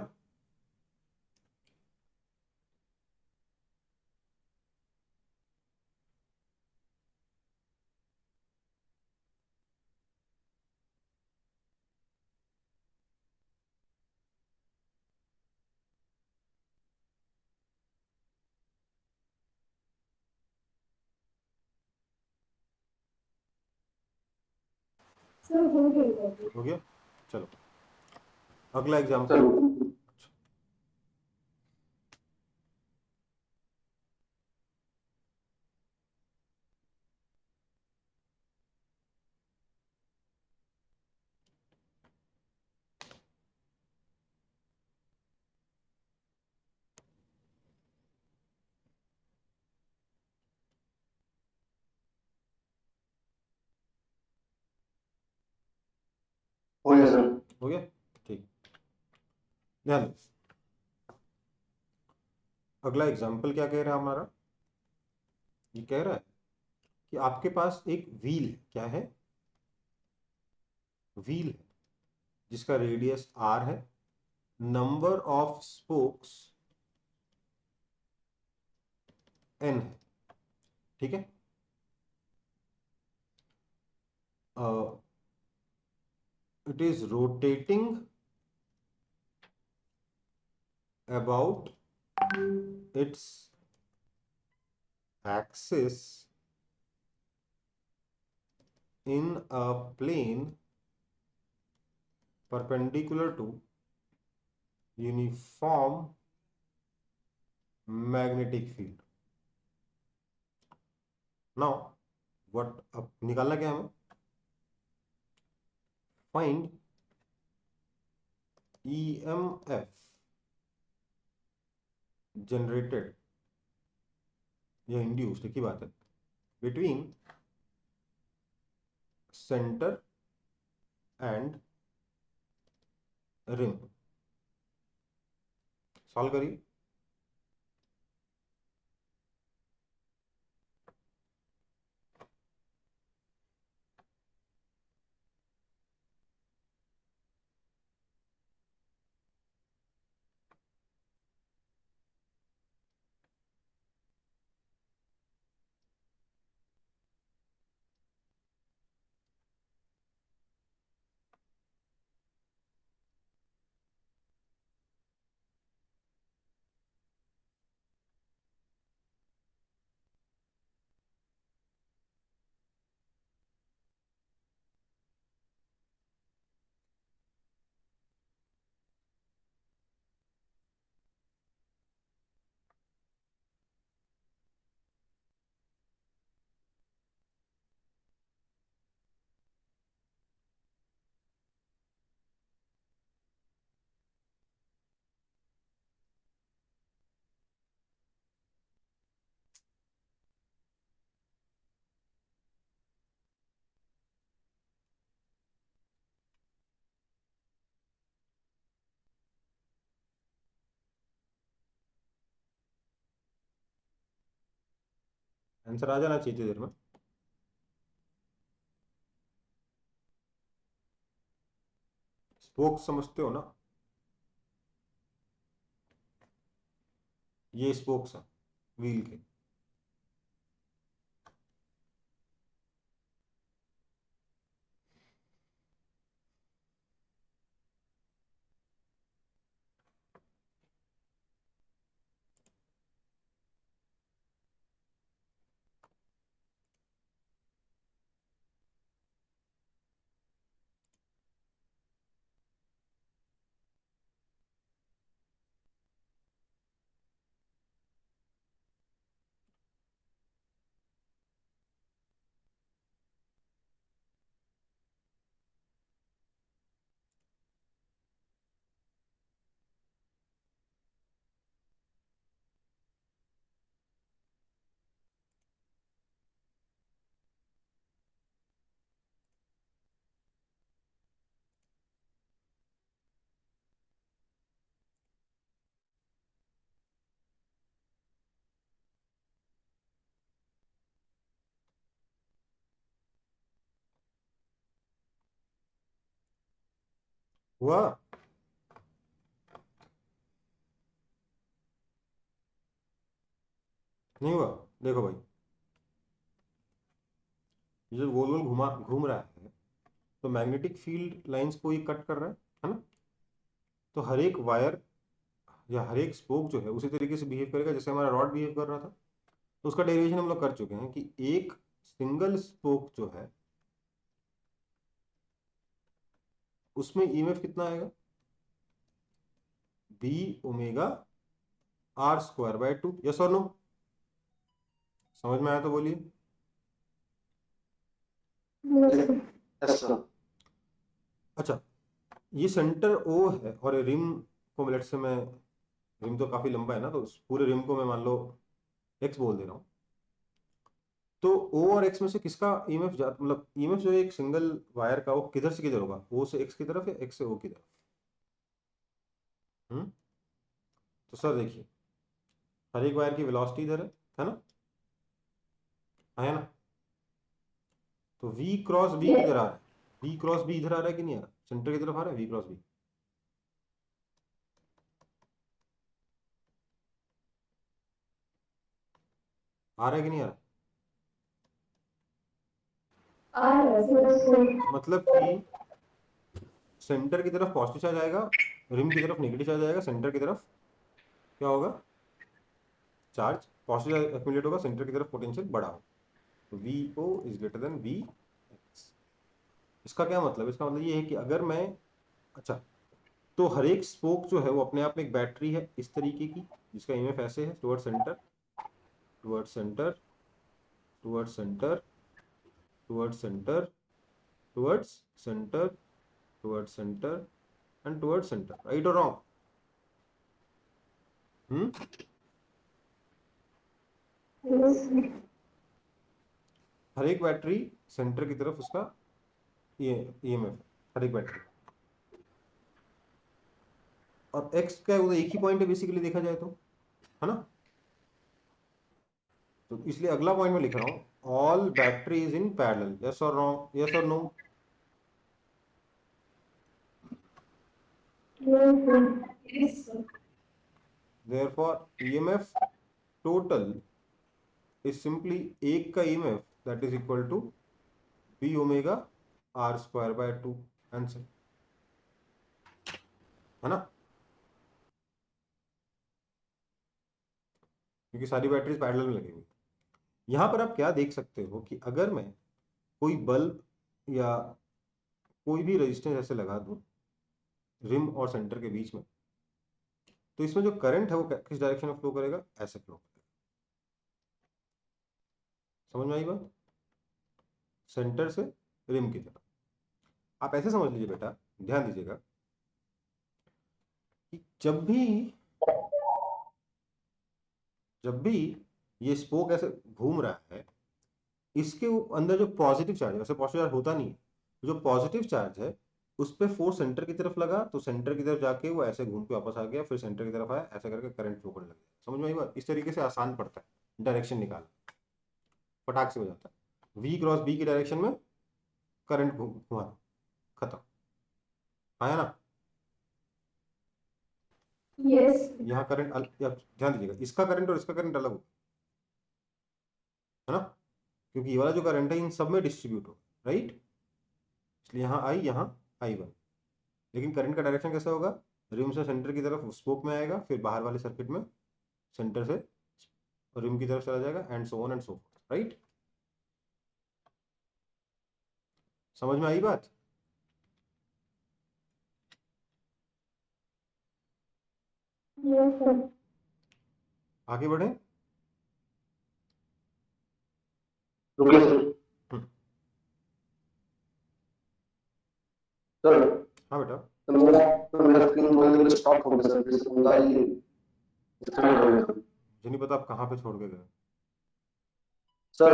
सर हो गया अभी। हो गया, चलो अगला एग्जांपल। सर हो गया सर। हो गया, ठीक। ध्यान दो, अगला एग्जांपल क्या कह रहा है हमारा, ये कह रहा है कि आपके पास एक व्हील क्या है, व्हील है जिसका रेडियस r है, नंबर ऑफ स्पोक्स n है, ठीक है। It is rotating about its axis in a plane perpendicular to uniform magnetic field. Now what, अब निकालना क्या है हमें? फाइंड EMF जनरेटेड या इंड्यूस्ड, एक ही बात है, between centre and rim. Solve करिए। आंसर आ जाना चाहिए देर में। स्पोक्स समझते हो ना? ये स्पोक्स है व्हील के। हुआ? नहीं हुआ? देखो भाई, ये जो गोल गोल घुमा घूम रहा है, तो मैग्नेटिक फील्ड लाइंस को ये कट कर रहा है ना? तो हर एक वायर या हर एक स्पोक जो है उसी तरीके से बिहेव करेगा जैसे हमारा रॉड बिहेव कर रहा था। तो उसका डेरिवेशन हम लोग कर चुके हैं कि एक सिंगल स्पोक जो है उसमें ईएमएफ कितना आएगा? B ω/r²/2। यस और नो? समझ में आया तो बोलिए। Yes sir. अच्छा, ये सेंटर O है और रिम को लेट से मैं, रिम तो काफी लंबा है ना, तो उस पूरे रिम को मैं मान लो x बोल दे रहा हूँ। तो O और x में से किसका ईएमएफ मतलब ईएमएफ जो है एक सिंगल वायर का, वो किधर से किधर होगा? O से x की तरफ या x से O की तरफ? तो सर देखिए, हर एक वायर की वेलोसिटी इधर है ना? है ना? तो V क्रॉस B किधर आ रहा है? V क्रॉस B इधर आ रहा है कि नहीं आ रहा? सेंटर की तरफ आ रहा है V क्रॉस B? आ रहा है कि नहीं आ रहा? आ रहा है सर। मतलब कि सेंटर की तरफ पॉजिटिव चार्ज आएगा, रिम की तरफ नेगेटिव चार्ज आएगा, सेंटर की तरफ क्या होगा? चार्ज पॉजिटिव चार्ज एक्यूमुलेट होगा, सेंटर की तरफ पोटेंशियल बढ़ा होगा। तो VO is greater than VX। इसका क्या मतलब? इसका मतलब ये है कि अगर मैं, अच्छा, तो हर एक स्पोक जो है वो अपने आप में एक बैटरी है इस तरीके की, जिसका ईएमएफ ऐसे है, toward centre, toward centre, toward centre, toward centre, towards centre, toward centre and toward centre, right और रॉन्ग? हर एक बैटरी सेंटर की तरफ उसका ईएमएफ, हर एक बैटरी। और एक्स का वो एक ही पॉइंट है बेसिकली देखा जाए तो, है ना? तो इसलिए अगला पॉइंट में लिख रहा हूं, all batteries in parallel, yes और रॉन्ग, यस और no? Yes, sir. Therefore EMF total is simply एक का EMF that is equal to b omega r square by 2, answer, है ना? क्योंकि सारी बैटरीज पैरेलल में लगी हुई। यहां पर आप क्या देख सकते हो कि अगर मैं कोई बल्ब या कोई भी रेजिस्टेंस ऐसे लगा दूं रिम और सेंटर के बीच में, तो इसमें जो करंट है वो किस डायरेक्शन में फ्लो करेगा? ऐसे फ्लो करेगा। समझ में आई बात? सेंटर से रिम की तरफ। आप ऐसे समझ लीजिए बेटा, ध्यान दीजिएगा कि जब भी ये स्पोक ऐसे घूम रहा है, इसके अंदर जो पॉजिटिव चार्ज है, वैसे पॉजिटिव चार्ज होता नहीं है, जो पॉजिटिव चार्ज है उस पर फोर्स सेंटर की तरफ लगा, तो सेंटर की तरफ जाके वो ऐसे घूम के वापस आ गया, फिर सेंटर की तरफ आया, ऐसे करके करंट फ्लो करने लगा। समझ में आई बात? इस तरीके से आसान पड़ता है डायरेक्शन निकाल, फटाक से हो जाता है। वी क्रॉस बी की डायरेक्शन में करंट घुमा, खत्म। आया ना? Yes. यहाँ करंट ध्यान दीजिएगा, इसका करंट और इसका करंट अलग हो, है ना? क्योंकि ये वाला जो करंट है इन सब में डिस्ट्रीब्यूट हो, राइट? इसलिए यहाँ आई वन। लेकिन करंट का डायरेक्शन कैसा होगा? रिम से सेंटर की तरफ स्पोक में आएगा, फिर बाहर वाले सर्किट में सेंटर से रिम की तरफ चला जाएगा, and so on and so fourth, right? समझ में आई बात? Yes, sir. आगे बढ़े। रुकिए सर। हम्म, सर हाँ बेटा। मेरा स्क्रीन वगैरह स्टॉप हो गया सर, जैसे पूरा ही डिस्कनेक्ट हो गया मुझे नहीं पता आप कहाँ पे छोड़ के गए। सर।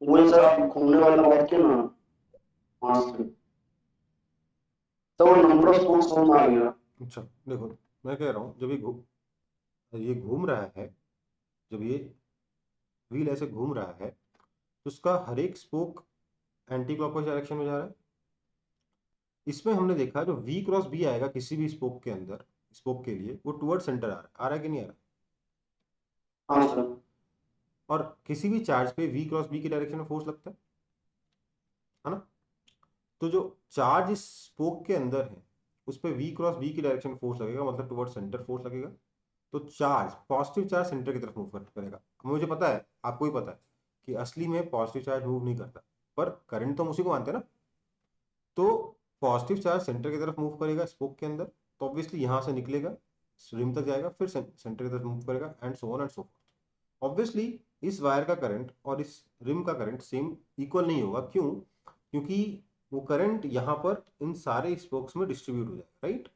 वही सर, आप घूमने वाला बात किया ना, वहां से तो वो नंबर ऑफ स्पोक्स समझ आ गया। अच्छा देखो, मैं कह रहा हूँ जब ये घूम रहा है, जब ये व्हील ऐसे घूम रहा है, तो उसका हर एक स्पोक एंटी क्लॉकवाइज डायरेक्शन में जा रहा है। इसमें हमने देखा जो वी क्रॉस बी आएगा किसी भी स्पोक के अंदर, स्पोक के लिए वो टुवर्ड सेंटर आ रहा है कि नहीं आ रहा? हाँ सर। और किसी भी चार्ज पे वी क्रॉस बी की डायरेक्शन में फोर्स लगता है ना? तो जो चार्ज इस स्पोक के अंदर है उस पर वी क्रॉस बी की डायरेक्शन में फोर्स लगेगा, मतलब टुवर्ड सेंटर फोर्स लगेगा। तो चार्ज, पॉजिटिव चार्ज सेंटर की तरफ मूव करेगा। मुझे पता है, आपको ही पता है कि असली में पॉजिटिव चार्ज मूव नहीं करता, पर करंट तो हम उसी को मानते हैं ना। तो पॉजिटिव चार्ज सेंटर की तरफ मूव करेगा स्पोक के अंदर, तो ऑब्वियसली यहाँ से निकलेगा, रिम तक जाएगा, फिर सेंटर की तरफ मूव करेगा, and so on and so fourth. Obviously इस वायर का करंट और इस रिम का करंट सेम इक्वल नहीं होगा। क्यों? क्योंकि वो करंट यहाँ पर इन सारे स्पोक्स में डिस्ट्रीब्यूट हो जाएगा, राइट?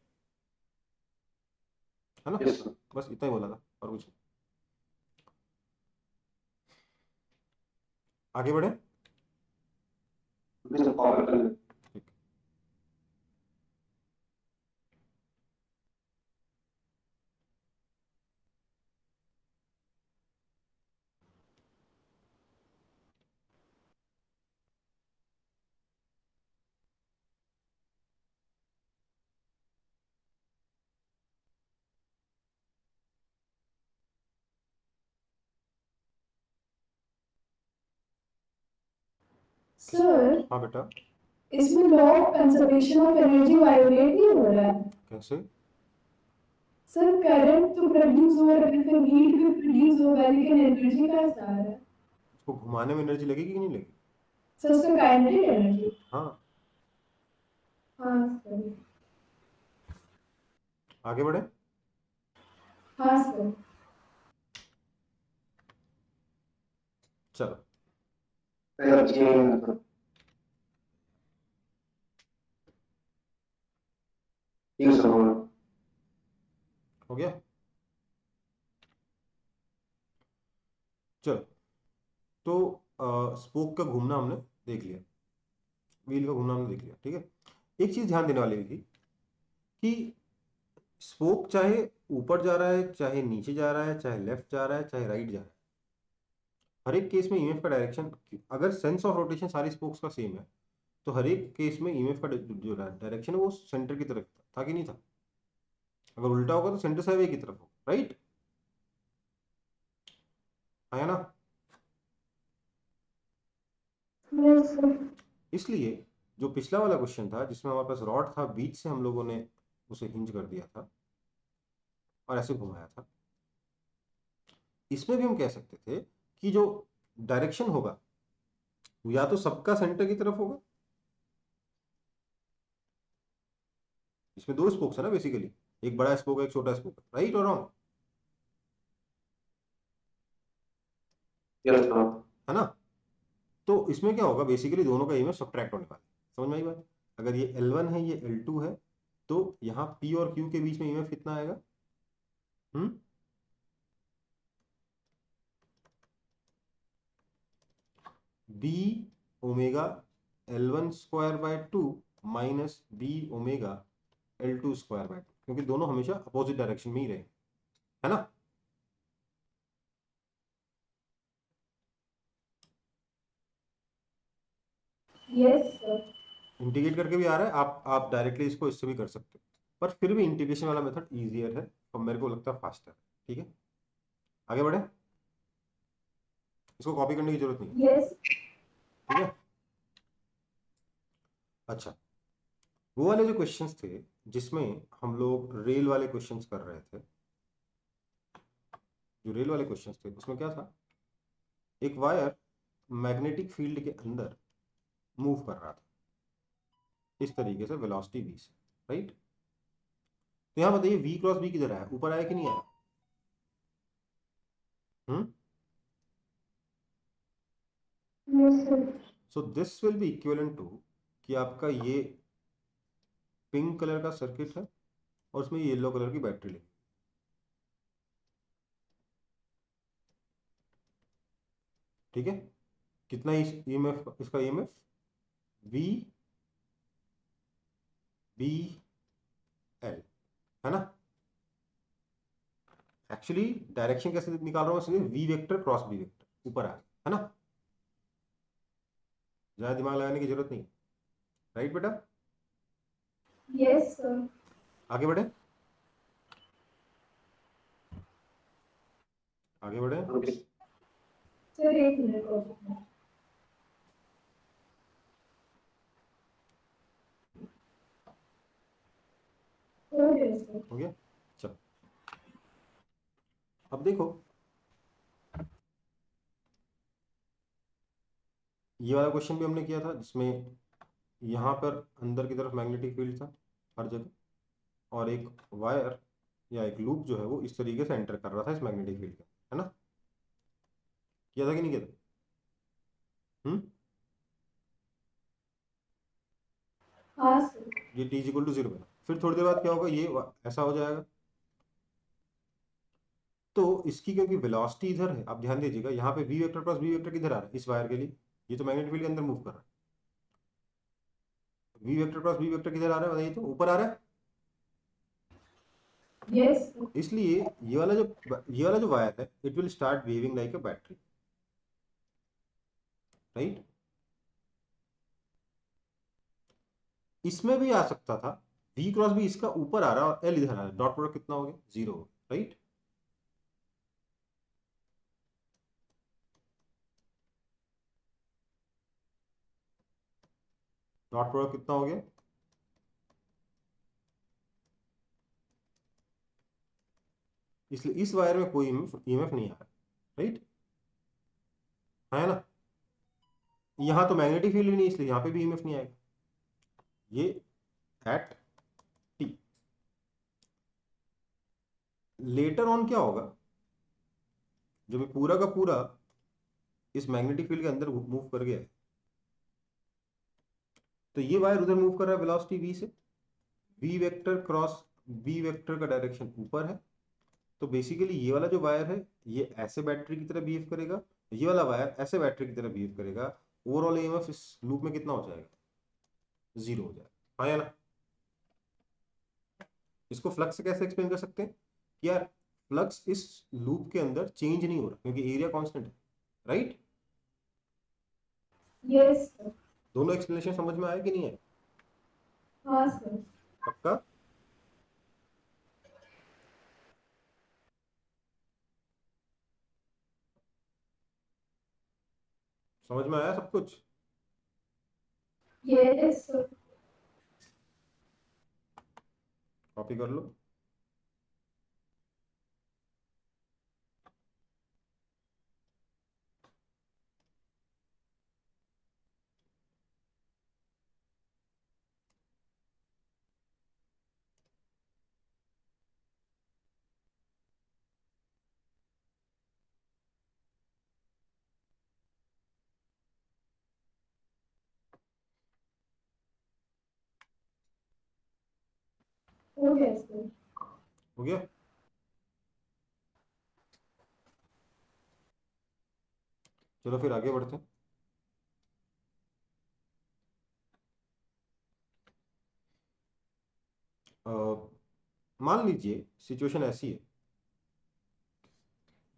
है ना? Yes sir. बस इतना ही बोला था, और कुछ नहीं। आगे बढ़े। सर कॉल कर लें। ठीक। Sir, हाँ बेटा। इसमें law of conservation of energy violet नहीं हो रहा है? कैसे? सर करंट तो प्रोड्यूस हो रहा है, फिर हीट भी प्रोड्यूस होगा, लेकिन एनर्जी का जा रहा है। उसको घुमाने में एनर्जी लगेगी कि नहीं लगेगी? सर उसका काइनेटिक एनर्जी। हाँ। हाँ सर। आगे बढ़े। हाँ सर। चलो एनर्जी है। ठीक है सर। हो गया। चलो तो स्पोक का घूमना हमने देख लिया, व्हील का घूमना हमने देख लिया, ठीक है। एक चीज ध्यान देने वाली थी कि स्पोक चाहे ऊपर जा रहा है, चाहे नीचे जा रहा है, चाहे लेफ्ट जा रहा है, चाहे राइट जा रहा है, हर एक केस में ईएमएफ का डायरेक्शन, अगर सेंस ऑफ रोटेशन सारी स्पोक्स का सेम है तो हर एक केस में ईएमएफ का जो डायरेक्शन है वो सेंटर की तरफ था कि नहीं था। अगर उल्टा होगा तो सेंटर से अवे की तरफ होगा, राइट, आया ना। Yes sir. इसलिए जो पिछला वाला क्वेश्चन था जिसमें हमारे पास रॉड था, बीच से हम लोगों ने उसे हिंज कर दिया था और ऐसे घुमाया था, इसमें भी हम कह सकते थे कि जो डायरेक्शन होगा वो या तो सबका सेंटर की तरफ होगा, इसमें दो स्पोक्स है ना बेसिकली, एक बड़ा स्पोक है एक छोटा स्पोक है, राइट और रॉन्ग, यस सर। है ना। तो इसमें क्या होगा, बेसिकली दोनों का ईएमएफ सब्ट्रैक्ट होने वाला है, समझ में आई बात। अगर ये L1 है ये L2 है तो यहाँ P और Q के बीच में ईएमएफ कितना आएगा, b omega L1 square by 2 minus b omega L2 square by 2, क्योंकि दोनों हमेशा अपोजिट डायरेक्शन में ही रहे, है ना। Yes sir. इंटीग्रेट करके भी आ रहा है, आप डायरेक्टली इसको इससे भी कर सकते हो, पर फिर भी इंटीग्रेशन वाला मेथड इजियर है और मेरे को लगता है फास्टर है, ठीक है। आगे बढ़े, इसको कॉपी करने की जरूरत नहीं है, यस। ठीक है। अच्छा, वो वाले जो क्वेश्चंस थे जिसमें हम लोग रेल वाले क्वेश्चंस कर रहे थे, जो रेल वाले क्वेश्चंस थे उसमें क्या था, एक वायर मैग्नेटिक फील्ड के अंदर मूव कर रहा था इस तरीके से वेलोसिटी v से, राइट। तो यहां बताइए v क्रॉस b किधर आया, ऊपर आया कि नहीं आया, yes sir. So this will be equivalent to कि आपका ये पिंक कलर का सर्किट है और उसमें येलो कलर की बैटरी लगी, ठीक है। कितना ईएमएफ, इसका ईएमएफ वी बी एल, है ना। एक्चुअली डायरेक्शन कैसे निकाल रहा हूँ, इसलिए v vector cross b vector ऊपर आ गया, है ना, ज्यादा दिमाग लगाने की जरूरत नहीं, राइट बेटा। Yes sir. आगे बढ़े, आगे बढ़े। ओके। सर एक मिनट और। Okay sir. हो गया, चलो अब देखो, ये वाला क्वेश्चन भी हमने किया था जिसमें यहाँ पर अंदर की तरफ मैग्नेटिक फील्ड था हर जगह, और एक वायर या एक लूप जो है वो इस तरीके से एंटर कर रहा था इस मैग्नेटिक फील्ड के, है ना। किया था कि नहीं किया था, हाँ सर। ये t इक्वल टू 0 बना, फिर थोड़ी देर बाद क्या होगा, ये ऐसा हो जाएगा। तो इसकी क्योंकि वेलोसिटी इधर है, आप ध्यान दीजिएगा यहाँ पे v vector plus b vector किधर आ रहा है इस वायर के लिए, ये तो मैग्नेटिक फील्ड के अंदर मूव कर रहा है, v vector plus b vector किधर आ रहा है बताइए, तो ऊपर आ रहा है। Yes sir. इसलिए ये वाला जो वायर है it will start behaving like a battery, right. इसमें भी आ सकता था v क्रॉस भी इसका ऊपर आ रहा है और l इधर आ रहा है, डॉट प्रोडक्ट कितना हो गया, 0 हो गया, राइट। डॉट प्रोडक्ट कितना हो गया, इसलिए इस वायर में कोई ईएमएफ नहीं आ रहा, राइट, है ना। यहां तो मैग्नेटिक फील्ड भी नहीं, इसलिए यहां पे भी ईएमएफ नहीं आएगा, ये एट टी, लेटर ऑन क्या होगा, जब ये पूरा का पूरा इस मैग्नेटिक फील्ड के अंदर मूव कर गया है, तो ये वायर उधर मूव कर रहा है वेलोसिटी v से, v vector cross v vector का डायरेक्शन ऊपर है, तो बेसिकली ये वाला जो वायर है ये ऐसे बैटरी की तरह बिहेव करेगा, ये वाला वायर ऐसे बैटरी की तरह बिहेव करेगा। ओवरऑल ईएमएफ इस लूप में कितना हो जाएगा, जीरो हो जाएगा। हाँ या ना? इसको फ्लक्स से कैसे एक्सप्लेन कर सकते हैं कि यार फ्लक्स इस लूप के अंदर चेंज नहीं हो रहा क्योंकि एरिया कांस्टेंट है, राइट? Yes sir. दोनों एक्सप्लेनेशन समझ में आया कि नहीं है? हाँ सर। पक्का? समझ में आया सब कुछ? Yes sir. कॉपी कर लो। हो गया सर। हो गया? चलो फिर आगे बढ़ते हैं। अ, मान लीजिए सिचुएशन ऐसी है,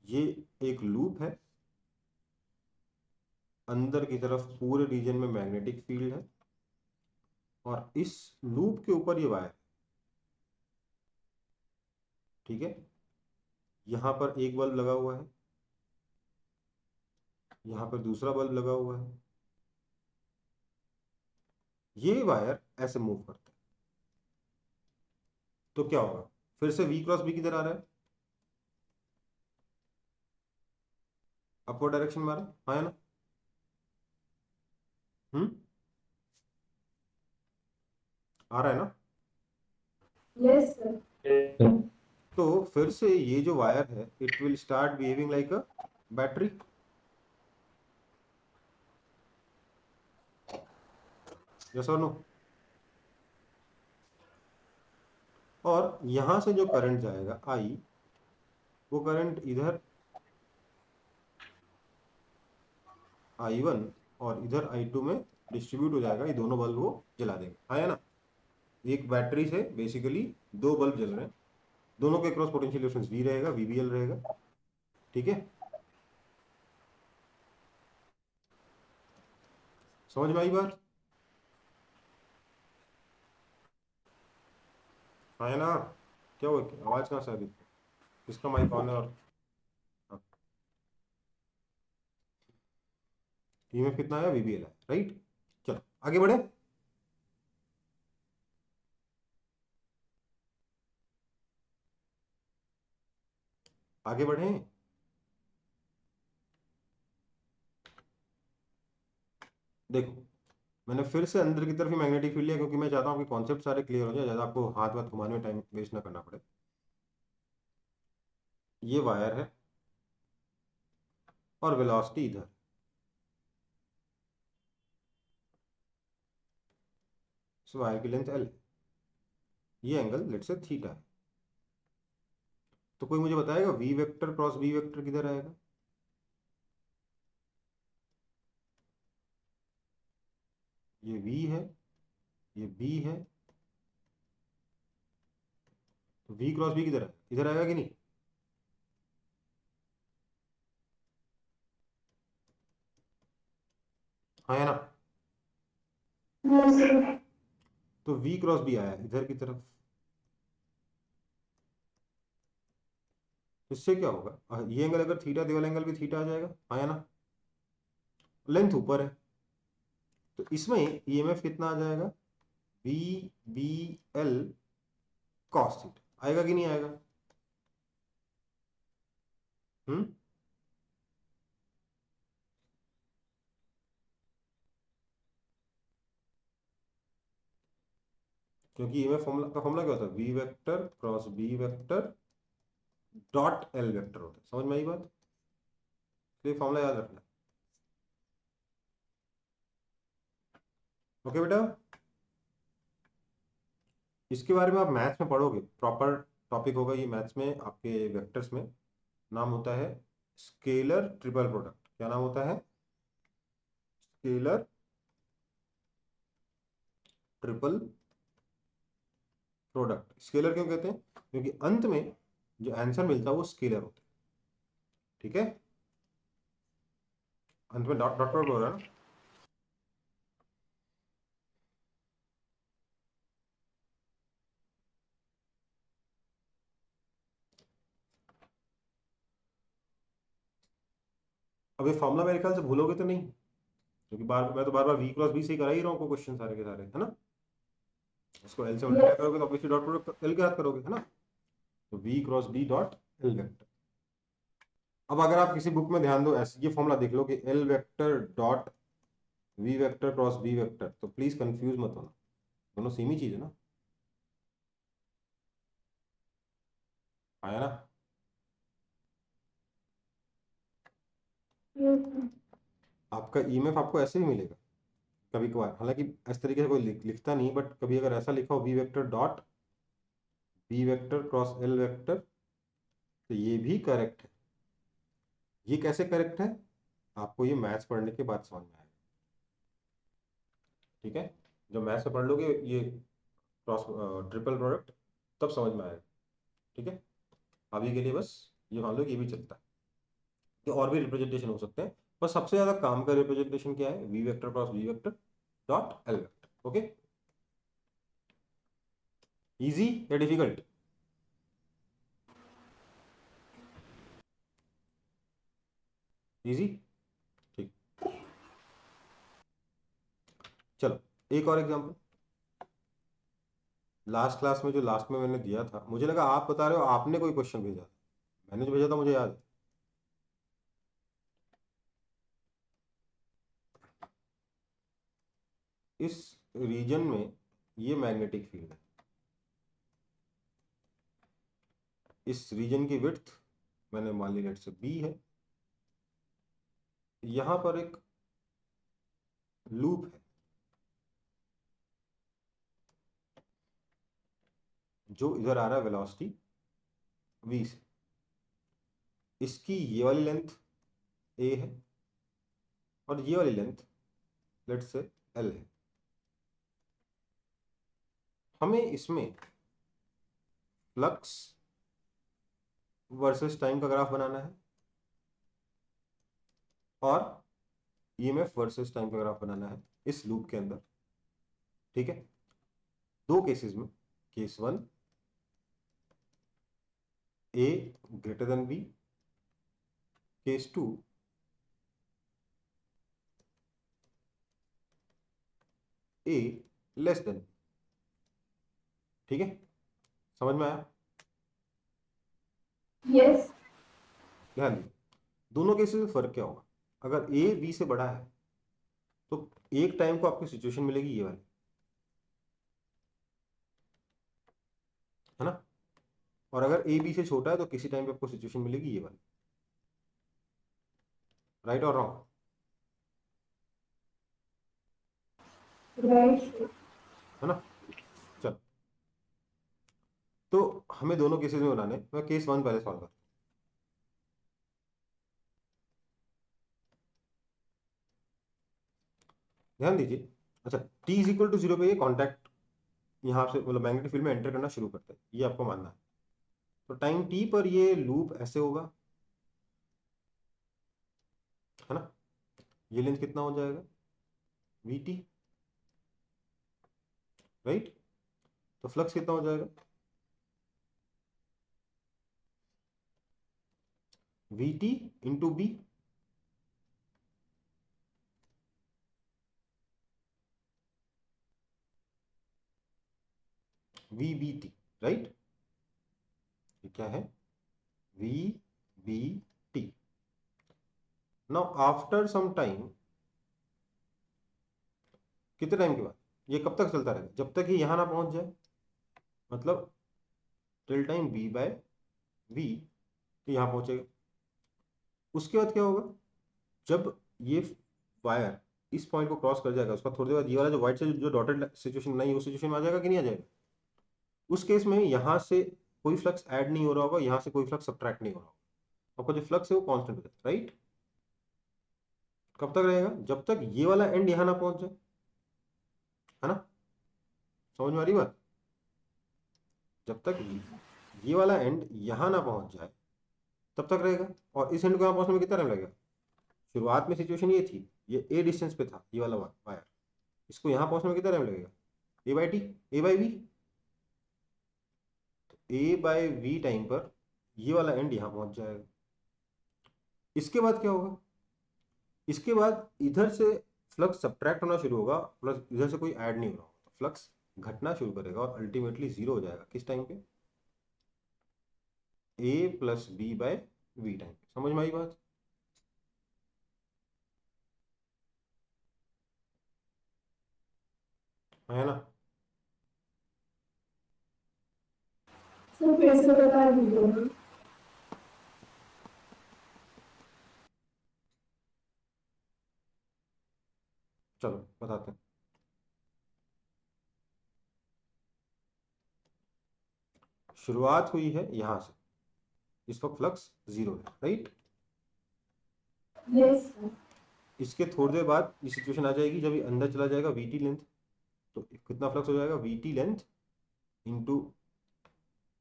ये एक लूप है, अंदर की तरफ पूरे रीजन में मैग्नेटिक फील्ड है, और इस लूप के ऊपर ये वायर, ठीक है? यहां पर एक बल्ब लगा हुआ है, यहां पर दूसरा बल्ब लगा हुआ है, ये वायर ऐसे मूव करता है, तो क्या होगा? फिर से v क्रॉस b किधर आ रहा है, अपवर्ड डायरेक्शन में आ रहा है, हाँ या ना? हम्म, आ रहा है ना? Yes sir. तो फिर से ये जो वायर है it will start behaving like a battery, yes और नो? और यहां से जो करंट जाएगा आई, वो करंट इधर I1 और इधर I2 में डिस्ट्रीब्यूट हो जाएगा, ये दोनों बल्ब वो जला देंगे, हाँ या ना? एक बैटरी से बेसिकली दो बल्ब जल रहे हैं, दोनों के क्रॉस पोटेंशियल डिफरेंस V रहेगा, VBL रहेगा, ठीक है? समझ में आई बात? हाँ या ना? क्या हुआ, आवाज कहाँ से आ रही थी? किसका माइक ऑन है? और हाँ, ईएमएफ कितना आया, VBL है, राइट? चलो आगे बढ़े। आगे बढ़े। देखो, मैंने फिर से अंदर की तरफ ही मैग्नेटिक फील्ड लिया क्योंकि मैं चाहता हूँ कि कॉन्सेप्ट सारे क्लियर हो जाए, ज़्यादा आपको हाथ वाथ घुमाने में टाइम वेस्ट ना करना पड़े। ये वायर है और वेलोसिटी इधर, इस वायर की लेंथ L, ये एंगल लेट से थीटा है। तो कोई मुझे बताएगा V vector cross B vector किधर आएगा? ये V है, ये B है, तो V क्रॉस B किधर है, इधर आएगा कि नहीं? हाँ या ना? Yes sir. तो V क्रॉस B आया इधर की तरफ, इससे क्या होगा, ये एंगल अगर थीटा, दे वाला एंगल भी थीटा आ जाएगा, हाँ या ना? लेंथ ऊपर है, तो इसमें ईएमएफ कितना आ जाएगा, VBL कॉस थीटा आएगा कि नहीं आएगा? हम्म, क्योंकि ईएमएफ फॉर्मूला का फॉर्मूला क्या होता है, V vector cross B vector dot l vector होता है। समझ में आई बात? तो ये फॉर्मूला याद रखना। ओके बेटा, इसके बारे में आप मैथ्स में पढ़ोगे, प्रॉपर टॉपिक होगा ये मैथ्स में आपके वेक्टर्स में। नाम होता है स्केलर ट्रिपल प्रोडक्ट। क्या नाम होता है? Scalar triple product. स्केलर क्यों कहते हैं? क्योंकि अंत में जो आंसर मिलता है वो स्केलर होता है। ठीक है, अंत में डॉट डॉट प्रोडक्ट हो रहा है ना। अब ये फॉर्मूला मेरे ख्याल से भूलोगे तो नहीं, क्योंकि मैं तो बार बार वी क्रॉस बी से ही करा ही रहा हूँ क्वेश्चन सारे के सारे, है ना। इसको एल से मल्टीप्लाई Yes. करोगे तो ऑब्वियसली डॉट प्रोडक्ट एल के याद करोगे, है ना। तो v cross b dot l vector. अब अगर आप किसी बुक में ध्यान दो, ऐसे ये फॉर्मूला देख लो कि l vector dot v vector cross b vector, तो प्लीज कंफ्यूज मत होना, दोनों सेम ही चीज है ना। आया ना? Yes. आपका ईएमएफ आपको ऐसे ही मिलेगा कभी कभार, हालांकि इस तरीके से कोई लिखता नहीं, बट कभी अगर ऐसा लिखा हो v vector dot b vector cross l vector, तो ये भी करेक्ट है। ये कैसे करेक्ट है, आपको ये मैथ्स पढ़ने के बाद समझ में आएगा। ठीक है, जब मैथ्स में पढ़ लोगे ये क्रॉस ट्रिपल प्रोडक्ट, तब समझ में आएगा। ठीक है, अभी के लिए बस ये मान लो कि ये भी चलता है, कि और भी रिप्रेजेंटेशन हो सकते हैं, पर सबसे ज्यादा काम का रिप्रेजेंटेशन क्या है? V vector cross v vector dot l vector. Okay, easy या डिफिकल्ट? इजी, ठीक। चलो एक और एग्जांपल। लास्ट क्लास में जो लास्ट में मैंने दिया था, मुझे लगा आप बता रहे हो आपने कोई क्वेश्चन भेजा था। मैंने जो भेजा था मुझे याद है। इस रीजन में ये मैग्नेटिक फील्ड है, इस रीजन की विड्थ मैंने मान ली लेट से बी है, यहां पर एक लूप है जो इधर आ रहा है वेलोसिटी v से। इसकी ये वाली लेंथ a है और ये वाली लेंथ लेट से l है। हमें इसमें फ्लक्स वर्सेस टाइम का ग्राफ बनाना है और ईएमएफ वर्सेस टाइम का ग्राफ बनाना है इस लूप के अंदर। ठीक है, दो केसेस में, case one a greater than b, case two a less than. ठीक है, समझ में आया? Yes. ध्यान दीजिए, दोनों केसेस में फर्क क्या होगा? अगर a b से बड़ा है तो एक टाइम को आपकी सिचुएशन मिलेगी ये वाली, है ना। और अगर a b से छोटा है तो किसी टाइम पे आपको सिचुएशन मिलेगी ये वाली। राइट और रॉन्ग? Right. है ना। चलो, तो हमें दोनों केसेस में बनाने, मैं केस वन पहले सॉल्व करता हूं। ध्यान दीजिए, अच्छा t is equal to zero पे ये कॉन्टैक्ट यहाँ से मतलब मैग्नेटिक फील्ड में एंटर करना शुरू करता है, ये आपको मानना है। तो टाइम t पर ये लूप ऐसे होगा, है ना। ये लेंथ कितना हो जाएगा? vt, right. तो फ्लक्स कितना हो जाएगा? vt into b. vbt, right. ये क्या है? vbt। Now after some time, कितने टाइम के बाद? ये कब तक चलता रहेगा? जब तक ये यहां ना पहुंच जाए, मतलब till time v by v तो यहाँ पहुंचेगा। उसके बाद क्या होगा, जब ये वायर इस पॉइंट को क्रॉस कर जाएगा, उसका थोड़ी देर बाद ये वाला जो व्हाइट से जो डॉटेड सिचुएशन बनाई है उस सिचुएशन में आ जाएगा कि नहीं आ जाएगा। उस केस में यहाँ से कोई फ्लक्स ऐड नहीं हो रहा होगा, यहाँ से कोई फ्लक्स सब्ट्रैक्ट नहीं हो रहा होगा, आपका जो फ्लक्स है वो कांस्टेंट हो जाएगा, राइट। कब तक रहेगा, जब तक ये वाला एंड यहाँ ना पहुंच जाए, है ना, समझ में आ रही बात। जब तक ये वाला एंड यहाँ ना पहुंच जाए तब तक रहेगा। और इस एंड को यहाँ पहुंचने में कितना टाइम लगेगा, शुरुआत में सिचुएशन ये थी, ये ए डिस्टेंस पे था ये वाला वायर, इसको यहाँ पहुंचने में कितना टाइम लगेगा, a by t, a by v. A by v time पर ये वाला एंड यहाँ पहुंच जाएगा। इसके बाद क्या होगा, इसके बाद इधर से फ्लक्स सब्ट्रैक्ट होना शुरू होगा, प्लस इधर से कोई ऐड नहीं हो रहा होगा, तो फ्लक्स घटना शुरू करेगा और अल्टीमेटली जीरो हो जाएगा किस टाइम पे, a plus b by v time. समझ में आई बात। है ना। सर फिर से बता दीजिए ना। चलो बताते हैं। शुरुआत हुई है यहां से, इस वक्त फ्लक्स जीरो है, राइट। Yes sir. इसके थोड़ी देर बाद ये सिचुएशन आ जाएगी जब ये अंदर चला जाएगा वीटी लेंथ, तो कितना फ्लक्स हो जाएगा, वीटी लेंथ इंटू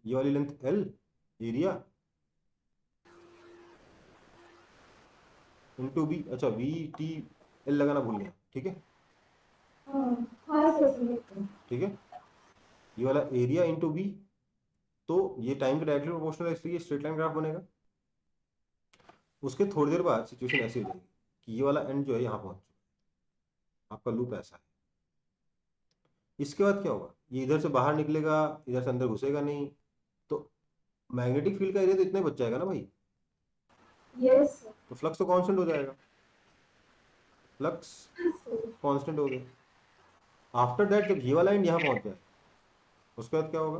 ये वाली length l area into b. अच्छा वी टी एल लगाना भूल गया, ठीक है। हाँ हाँ सर समझ ठीक है, ये वाला एरिया इंटू बी, तो ये टाइम के डायरेक्टली प्रोपोर्शनल है, इसलिए स्ट्रेट लाइन ग्राफ बनेगा। उसके थोड़ी देर बाद सिचुएशन ऐसी हो जाएगी कि ये वाला एंड जो है यहाँ पहुंच चुका, आपका लूप ऐसा है। इसके बाद क्या होगा, ये इधर से बाहर निकलेगा, इधर से अंदर घुसेगा नहीं, तो मैग्नेटिक फील्ड का एरिया तो इतना ही बच जाएगा ना भाई, यस सर। तो फ्लक्स तो कांस्टेंट हो जाएगा, फ्लक्स कांस्टेंट हो गया। आफ्टर दैट जब ये वाला एंड यहाँ पहुंच जाए, उसके बाद क्या होगा,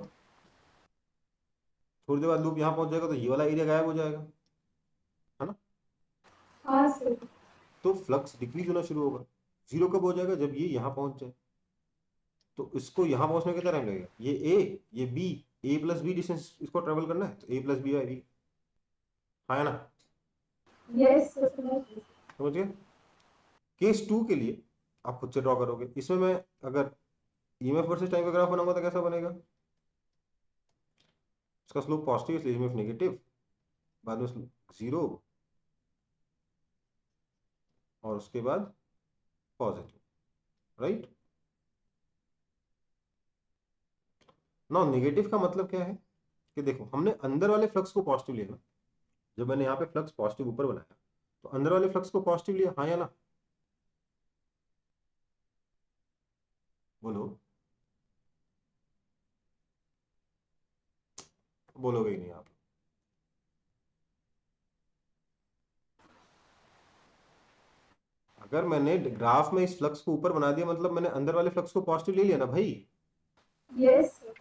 थोड़ी देर बाद लूप यहाँ पहुंच जाएगा तो ये वाला एरिया गायब हो जाएगा, है ना। हाँ सर। तो फ्लक्स डिक्रीज होना शुरू होगा। जीरो कब हो जाएगा, जब ये यहाँ पहुंच जाए। तो इसको यहाँ पहुंचने का कितना टाइम लगेगा, ये ए ये बी, ए प्लस बी डिस्टेंस इसको ट्रेवल करना है, तो ए प्लस बी बाई बी, हाँ ना। यस सर समझ गए। केस 2 के लिए आप खुद से ड्रॉ करोगे, इसमें मैं अगर ईएमएफ वर्सेस टाइम का ग्राफ बनाऊंगा तो कैसा बनेगा, इसका स्लोप पॉजिटिव इसलिए ईएमएफ नेगेटिव, बाद में जीरो और उसके बाद पॉजिटिव, राइट। ना नेगेटिव का मतलब क्या है कि देखो हमने अंदर वाले फ्लक्स को पॉजिटिव लिया ना, जब मैंने यहाँ पे फ्लक्स पॉजिटिव ऊपर बनाया तो अंदर वाले फ्लक्स को पॉजिटिव लिया, हाँ या ना, बोलो, बोलोगे ही नहीं आप। अगर मैंने ग्राफ में इस फ्लक्स को ऊपर बना दिया मतलब मैंने अंदर वाले फ्लक्स को पॉजिटिव ले लिया ना भाई। Yes sir.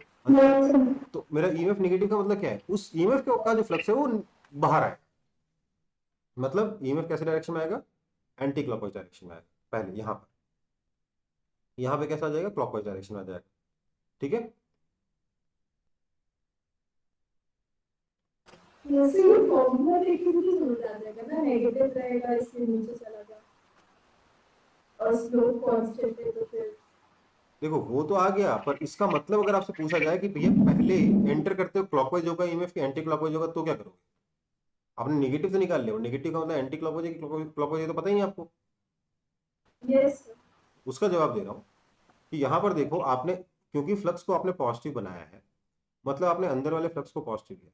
तो मेरा ईएमएफ नेगेटिव का मतलब क्या है, उस ईएमएफ का जो फ्लक्स है वो बाहर आएगा, मतलब ईएमएफ कैसे डायरेक्शन में आएगा, एंटी क्लॉकवाइज डायरेक्शन में आएगा। पहले यहाँ पे कैसा आ जाएगा, क्लॉकवाइज डायरेक्शन में आ जाएगा, ठीक है। वैसे ये फॉर्मूला देख के मुझे समझ आ जाएगा ना, नेगेटिव रहेगा इसलिए नीचे चला गया और स्लोप कांस्टेंट है तो फिर देखो वो तो आ गया, पर इसका मतलब अगर आपसे पूछा जाए कि भैया पहले एंटर करते हो क्लॉकवाइज होगा ईएमएफ की एंटी क्लॉकवाइज होगा, तो क्या करोगे। आपने नेगेटिव तो निकाल लिया, नेगेटिव का मतलब एंटी क्लॉकवाइज क्लॉकवाइज तो पता ही नहीं आपको। Yes sir. उसका जवाब दे रहा हूँ कि यहाँ पर देखो आपने, क्योंकि फ्लक्स को आपने पॉजिटिव बनाया है मतलब आपने अंदर वाले फ्लक्स को पॉजिटिव लिया,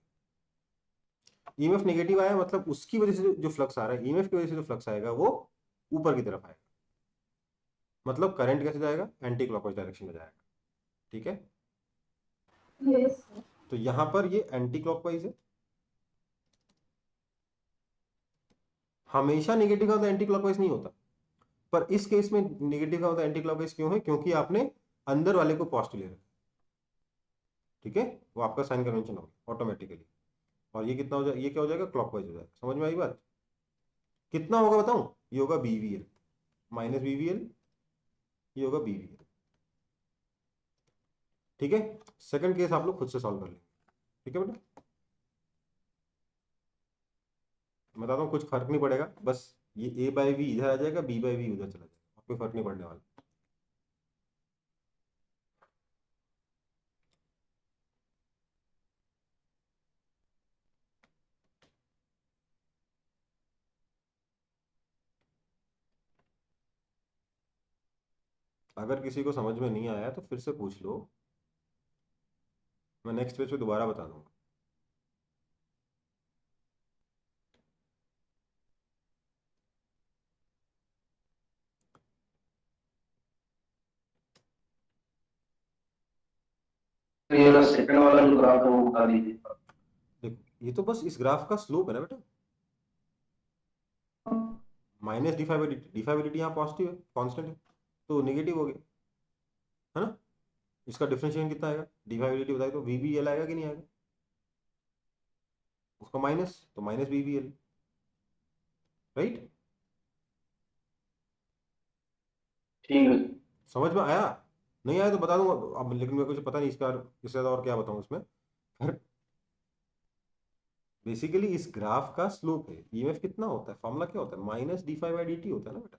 ईएमएफ नेगेटिव आया मतलब उसकी वजह से जो फ्लक्स आ रहा है, ईएमएफ की वजह से जो फ्लक्स आएगा वो ऊपर की तरफ आएगा, मतलब करंट कैसे जाएगा, एंटी क्लॉकवाइज डायरेक्शन में जाएगा, ठीक है। Yes sir. तो यहां पर ये एंटी क्लॉकवाइज है, हमेशा नेगेटिव का मतलब एंटी क्लॉकवाइज नहीं होता, पर इस केस में नेगेटिव का मतलब एंटी क्लॉकवाइज क्यों है, क्योंकि आपने अंदर वाले को पॉजिटिव ले रखा, ठीक है, वो आपका साइन कन्वेंशन होगा ऑटोमेटिकली। और ये कितना हो जाए, ये क्या हो जाएगा, क्लॉकवाइज हो जाएगा। समझ में आई बात? कितना होगा बताऊं, ये होगा बीवीएल माइनस बीवीएल, ये होगा बीवीएल। ठीक है, सेकंड केस आप लोग खुद से सॉल्व कर लेंगे। ठीक है बेटा, मैं बताता हूँ कुछ फर्क नहीं पड़ेगा, बस ये ए बाई वी इधर आ जाएगा, बी बाई वी उधर चला जाएगा, कोई फर्क नहीं पड़ने वाला। अगर किसी को समझ में नहीं आया तो फिर से पूछ लो, मैं नेक्स्ट पेज पे दोबारा बता दूंगा। तो ये सेकंड वाला जो ग्राफ है वो बता दीजिए। देखो ये तो बस इस ग्राफ का स्लोप है ना बेटा, माइनस डिफाइबिलिटी यहाँ पॉजिटिव है, कांस्टेंट है, तो नेगेटिव हो गया, है ना। इसका डिफरेंशिएशन कितना आएगा, डिफाइबिलिटी बताए तो वी बी एल आएगा कि नहीं आएगा, उसका माइनस, तो minus v b l, right. ठीक है। समझ में आया? नहीं आया तो बता दूंगा अब, लेकिन मेरे को पता नहीं इसका इससे ज्यादा और क्या बताऊं इसमें। बेसिकली इस ग्राफ का स्लोप है, ईएमएफ कितना होता है, फॉर्मूला क्या होता है, minus d phi by d T होता है ना बेटा।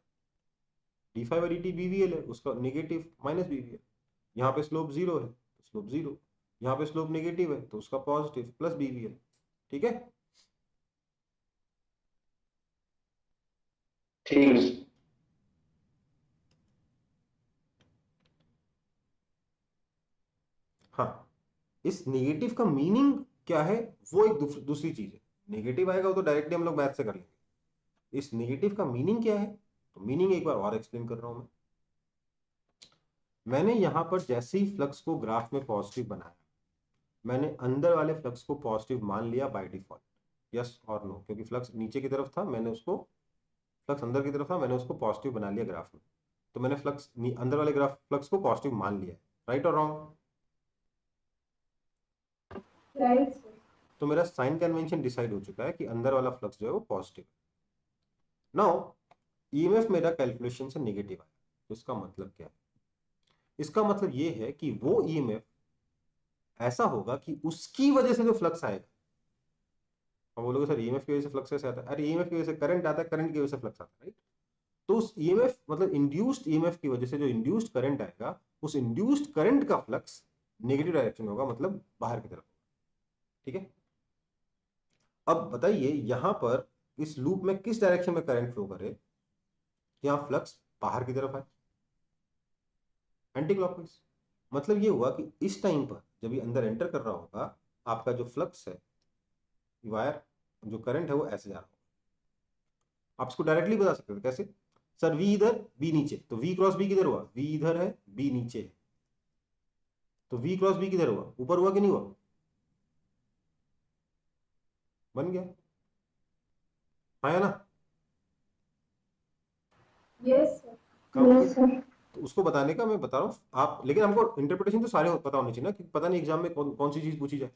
D phi by d T BVL है, उसका नेगेटिव माइनस बीवीएल। यहाँ पे स्लोप जीरो है तो स्लोप जीरो, यहाँ पे स्लोप नेगेटिव है तो उसका पॉजिटिव प्लस बीवीएल। ठीक है, ठीक है। हाँ। इस नेगेटिव का मीनिंग क्या है, वो एक दूसरी चीज है। नेगेटिव आएगा वो तो डायरेक्टली हम लोग मैथ से कर लेंगे। इस नेगेटिव का मीनिंग क्या है, तो मीनिंग एक बार और एक्सप्लेन कर रहा हूं मैं। मैंने यहां पर जैसे ही फ्लक्स को ग्राफ में पॉजिटिव बनाया, मैंने अंदर वाले फ्लक्स को पॉजिटिव मान लिया बाय डिफॉल्ट, यस और नो, क्योंकि फ्लक्स नीचे की तरफ था, मैंने उसको, फ्लक्स अंदर की तरफ था, मैंने उसको पॉजिटिव बना लिया ग्राफ में। तो मैंने फ्लक्स अंदर वाले ग्राफ फ्लक्स को पॉजिटिव मान लिया, राइट और रॉन्ग? Right sir. तो मेरा साइन कन्वेंशन डिसाइड हो चुका है कि अंदर वाला फ्लक्स जो है वो पॉजिटिव। नाउ ईएमएफ मेरा कैलकुलेशन से नेगेटिव आया, तो इसका मतलब क्या है, इसका मतलब ये है कि वो ईएमएफ ऐसा होगा कि उसकी वजह से जो फ्लक्स आएगा, और बोलोगे सर ईएमएफ की वजह से फ्लक्स कैसे आता है, अरे ईएमएफ की वजह से करंट आता है, करंट की वजह से फ्लक्स आता है, राइट। तो उस ईएमएफ मतलब इंड्यूस्ड ईएमएफ की वजह से जो इंड्यूस्ड करंट आएगा, उस इंड्यूस्ड करंट का फ्लक्स नेगेटिव डायरेक्शन होगा, मतलब बाहर की तरफ। ठीक है, अब बताइए यहां पर इस लूप में किस डायरेक्शन में करंट फ्लो करे, यहां फ्लक्स बाहर की तरफ आए, एंटी क्लॉकवाइज। मतलब ये हुआ कि इस टाइम पर जब ये अंदर एंटर कर रहा होगा, आपका जो फ्लक्स है, वायर, जो करंट है वो ऐसे जा रहा होगा। आप इसको डायरेक्टली बता सकते हो कैसे, सर वी इधर बी नीचे, तो वी क्रॉस बी किधर हुआ, वी इधर है बी नीचे है, तो वी क्रॉस बी किधर हुआ, ऊपर हुआ कि नहीं हुआ, बन गया, हाँ या ना। Yes sir. Yes sir. तो उसको बताने का मैं बता रहा हूँ आप, लेकिन हमको इंटरप्रिटेशन तो सारे पता होने चाहिए ना, कि पता नहीं एग्जाम में कौन सी चीज पूछी जाए।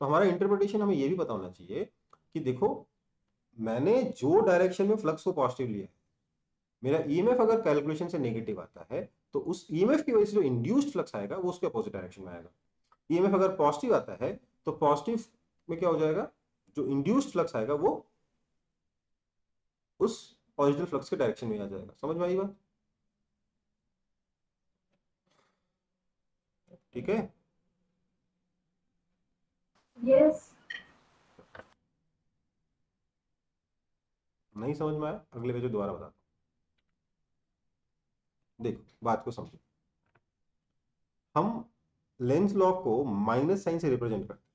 तो हमारा इंटरप्रिटेशन हमें ये भी पता होना चाहिए कि देखो, मैंने जो डायरेक्शन में फ्लक्स को पॉजिटिव लिया है, मेरा ईएमएफ अगर कैलकुलेशन से नेगेटिव आता है, तो उस ईएमएफ की वजह से जो इंड्यूस्ड फ्लक्स आएगा वो उसके अपोजिट डायरेक्शन में आएगा। ईएमएफ अगर पॉजिटिव आता है तो पॉजिटिव में क्या हो जाएगा, जो इंड्यूस्ड फ्लक्स आएगा वो उस पॉजिटिव फ्लक्स के डायरेक्शन में आ जाएगा। समझ में आई बात? ठीक है, यस। नहीं समझ में आया, अगले पेज दोबारा बताता हूं, देखो बात को समझो। हम लेंस लॉ को माइनस साइन से रिप्रेजेंट करते हैं,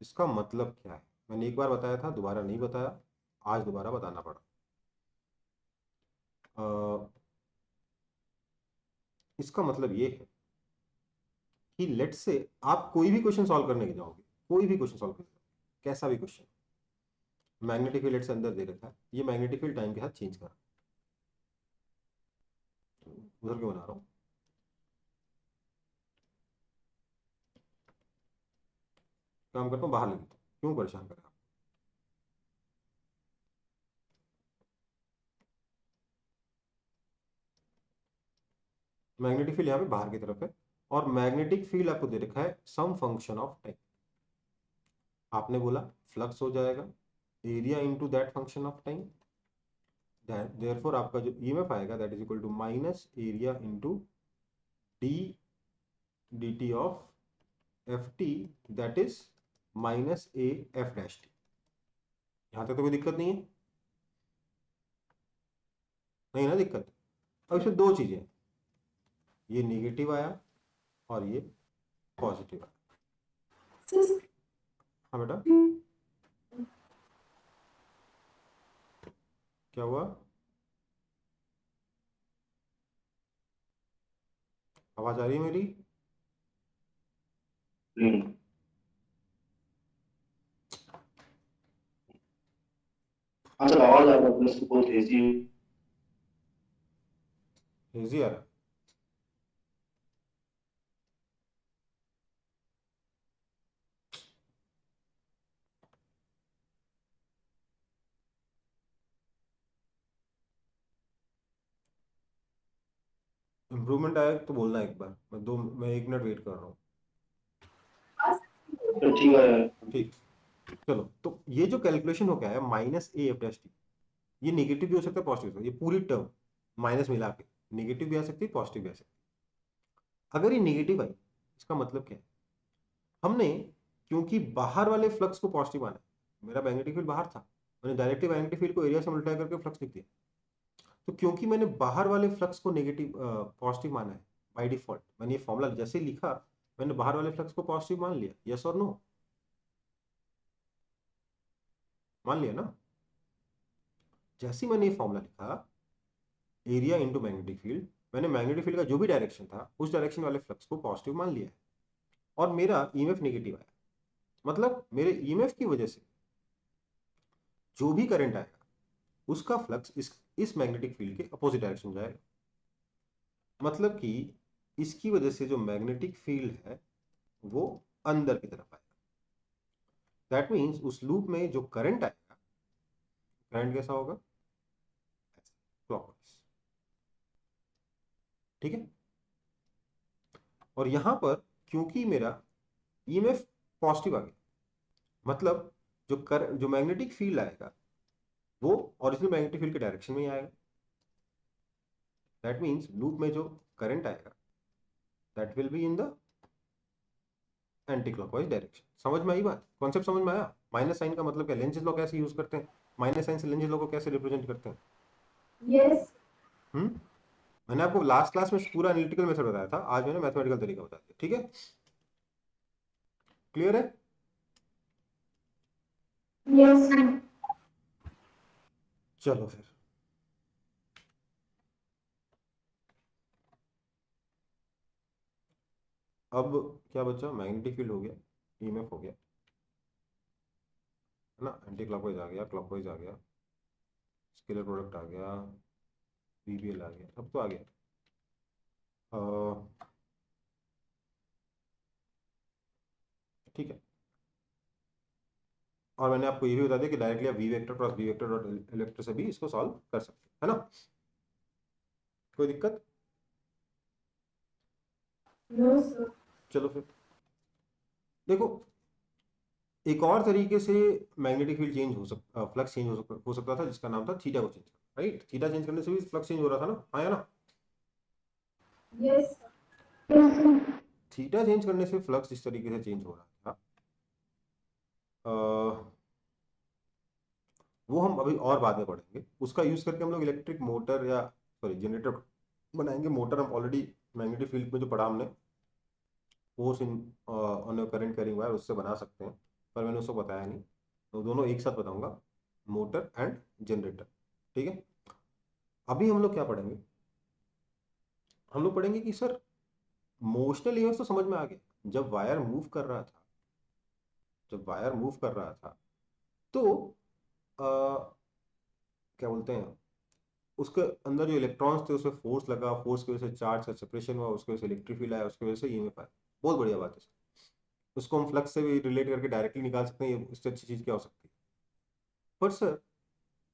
इसका मतलब क्या है, मैंने एक बार बताया था, दोबारा नहीं बताया, आज दोबारा बताना पड़ा। इसका मतलब ये है कि लेट से आप कोई भी क्वेश्चन सॉल्व करने के जाओगे, कोई भी क्वेश्चन सॉल्व करने जाओगे, कैसा भी क्वेश्चन, मैग्नेटिक फील्ड से अंदर दे रखा है, ये मैग्नेटिक फील्ड टाइम के साथ चेंज कर, उधर क्यों बना रहा हूं, काम करता हूं बाहर ले लेता हूं। क्यों परेशान करें आप? मैग्नेटिक फील्ड यहाँ पे बाहर की तरफ है और मैग्नेटिक फील्ड आपको दे रखा है सम फंक्शन ऑफ टाइम। आपने बोला फ्लक्स हो जाएगा area into that function of time, therefore आपका जो ईएमएफ आएगा that is equal to minus area into d d t of f t, that is minus a f dash t. यहाँ तक तो कोई दिक्कत नहीं है, नहीं ना दिक्कत। अब इसमें दो चीजें हैं, ये निगेटिव आया और ये पॉजिटिव आया। Just हाँ बेटा क्या हुआ? आवाज आ रही है मेरी? हाँ सर, आवाज आ रहा है, प्लस बहुत तेजी। हेजी आ रहा? इम्प्रूवमेंट आया तो बोलना एक बार, मैं 1 मिनट वेट कर रहा हूँ। ठीक है। ठीक, चलो तो ये जो कैलकुलेशन हो गया है minus a f dash T, ये नेगेटिव भी हो सकता है पॉजिटिव भी हो सकता है, ये पूरी टर्म माइनस मिला के नेगेटिव भी आ सकती है पॉजिटिव भी आ सकती है। अगर ये नेगेटिव आई इसका मतलब क्या है, हमने क्योंकि बाहर वाले फ्लक्स को पॉजिटिव माना, मेरा मैग्नेटिक फील्ड बाहर था, मैंने डायरेक्टली मैग्नेटिक फील्ड को एरिया से मल्टीप्लाई करके फ्लक्स लिख दिया। तो क्योंकि मैंने बाहर वाले फ्लक्स को नेगेटिव पॉजिटिव माना है बाय डिफॉल्ट, मैंने ये फॉर्मूला जैसे ही लिखा मैंने बाहर वाले फ्लक्स को पॉजिटिव मान लिया। यस और नो? मान लिया ना? जैसे ही मैंने ये फॉर्मूला लिखा एरिया इंटू मैग्नेटिक फील्ड, मैंने मैग्नेटिक फील्ड का जो भी डायरेक्शन था उस डायरेक्शन वाले फ्लक्स को पॉजिटिव मान लिया है और मेरा ईएमएफ नेगेटिव आया। मतलब मेरे ईएमएफ की वजह से जो भी करंट आएगा उसका फ्लक्स इस मैग्नेटिक फील्ड के अपोजिट डायरेक्शन जाएगा। मतलब कि इसकी वजह से जो मैग्नेटिक फील्ड है वो अंदर की तरफ आएगा। दैट मीन्स उस लूप में जो करंट आएगा, करंट कैसा होगा? क्लॉकवाइज। ठीक है। और यहां पर क्योंकि मेरा ईएमएफ पॉजिटिव आ गया, मतलब जो मैग्नेटिक फील्ड आएगा वो ओरिजिनल मैग्नेटिक फील्ड के डायरेक्शन में ही आएगा। दैट मीन्स लूप में जो करंट आएगा that will be in the anti clockwise direction. समझ में आई बात? कॉन्सेप्ट समझ में आया? माइनस साइन का मतलब क्या, लेंजेस लॉ कैसे यूज करते हैं, माइनस साइन से लेंजेस लॉ को कैसे रिप्रेजेंट करते हैं? yes. मैंने आपको लास्ट क्लास में पूरा एनालिटिकल मेथड बताया था, आज मैंने मैथमेटिकल तरीका बता दिया। ठीक है, क्लियर है? Yes. चलो फिर अब क्या बचा, मैग्नेटिक फील्ड हो गया, ईएमएफ हो गया है ना, एंटी क्लॉकवाइज आ गया, क्लॉकवाइज आ गया, स्केलर प्रोडक्ट आ गया, बीबीएल आ गया, सब तो आ गया। ठीक है, और मैंने आपको ये भी बता दिया कि डायरेक्टली आप v vector cross b vector dot electro से भी इसको सॉल्व कर सकते हैं, है ना? कोई दिक्कत? No, sir. चलो फिर देखो, एक और तरीके से मैग्नेटिक फील्ड चेंज हो सकता, फ्लक्स चेंज हो सकता था जिसका नाम था थीटा को चेंज करना। राइट, थीटा चेंज करने से भी फ्लक्स चेंज हो रहा था ना, आया ना? Yes. थीटा चेंज करने से फ्लक्स इस तरीके से चेंज हो रहा था, वो हम अभी और बाद में पढ़ेंगे। उसका यूज करके हम लोग इलेक्ट्रिक मोटर या सॉरी जनरेटर बनाएंगे। मोटर हम ऑलरेडी मैग्नेटिक फील्ड में जो पढ़ा हमने force in on current carrying wire, उससे बना सकते हैं, पर मैंने उसको बताया नहीं, तो दोनों एक साथ बताऊंगा, मोटर एंड जनरेटर। ठीक है, अभी हम लोग क्या पढ़ेंगे, हम लोग पढ़ेंगे कि सर मोशनल ईएमएफ तो समझ में आ गया, जब वायर मूव कर रहा था, जब वायर मूव कर रहा था तो क्या बोलते हैं, उसके अंदर जो इलेक्ट्रॉन्स थे उसमें फोर्स लगा, फोर्स की वजह से चार्ज का सेपरेशन हुआ, उसकी वजह से इलेक्ट्रिक फील्ड आया, उसकी वजह से ईएमएफ आया। बहुत बढ़िया बात है सर। उसको हम फ्लक्स से भी रिलेट करके डायरेक्टली निकाल सकते हैं, इससे अच्छी चीज़ क्या हो सकती है। पर सर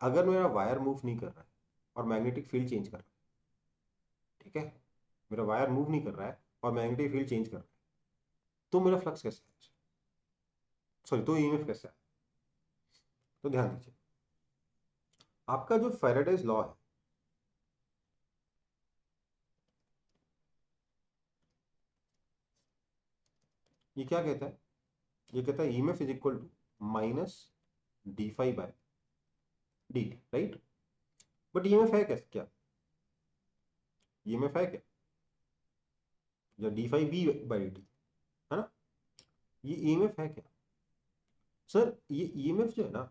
अगर मेरा वायर मूव नहीं कर रहा है और मैग्नेटिक फील्ड चेंज कर रहा है, ठीक है, मेरा वायर मूव नहीं कर रहा है और मैग्नेटिक फील्ड चेंज कर रहा है, तो मेरा फ्लक्स कैसे है, सॉरी तो ईएमएफ कैसे है। तो ध्यान दीजिए, आपका जो फैराडेज लॉ है, ये क्या कहता है, ये कहता है EMF is equal to minus d phi by d t, right. But EMF है कैसे, क्या ईएमएफ है क्या, या d phi b by d t, है ना, ये ईएमएफ है क्या। सर ये ईएमएफ जो है ना,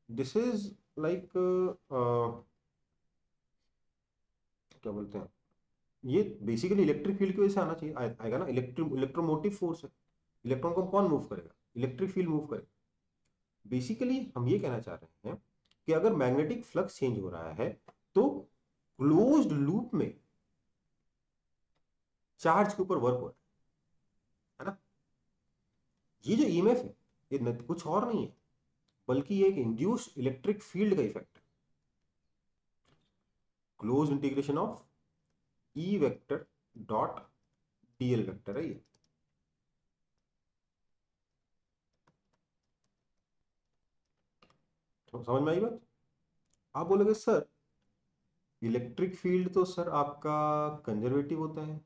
दिस इज लाइक क्या बोलते हैं, ये बेसिकली इलेक्ट्रिक फील्ड की वजह से आना चाहिए, आएगा ना, इलेक्ट्रोमोटिव फोर्स है, इलेक्ट्रॉन को कौन मूव करेगा, इलेक्ट्रिक फील्ड मूव करेगा। बेसिकली हम ये कहना चाह रहे हैं कि अगर मैग्नेटिक फ्लक्स चेंज हो रहा है तो क्लोज्ड लूप में चार्ज के ऊपर वर्क हो रहा है ना। ये जो ईएमएफ है ये कुछ और नहीं है बल्कि ये एक इंड्यूस्ड इलेक्ट्रिक फील्ड का इफेक्ट है। Close integration of E vector dot DL vector है ये। तो समझ में आई बात। आप बोलोगे सर इलेक्ट्रिक फील्ड तो सर आपका कंजर्वेटिव होता है,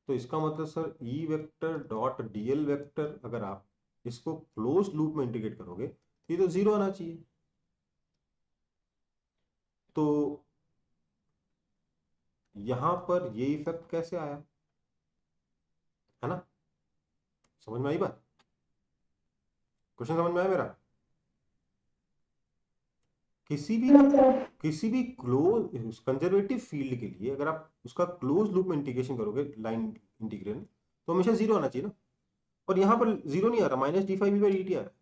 तो इसका मतलब सर ई वेक्टर डॉट डीएल वेक्टर अगर आप इसको क्लोज लूप में इंटीग्रेट करोगे तो ये तो जीरो आना चाहिए। तो यहां पर ये इफेक्ट कैसे आया, है ना, समझ में आई बात, क्वेश्चन समझ में आया मेरा। किसी भी हाँ सर। किसी भी क्लोज कंजर्वेटिव फील्ड के लिए अगर आप उसका क्लोज लूप में इंटीग्रेशन करोगे, लाइन इंटीग्रल, तो हमेशा जीरो आना चाहिए ना, और यहां पर जीरो नहीं आ रहा, minus d five b by d t आ रहा है,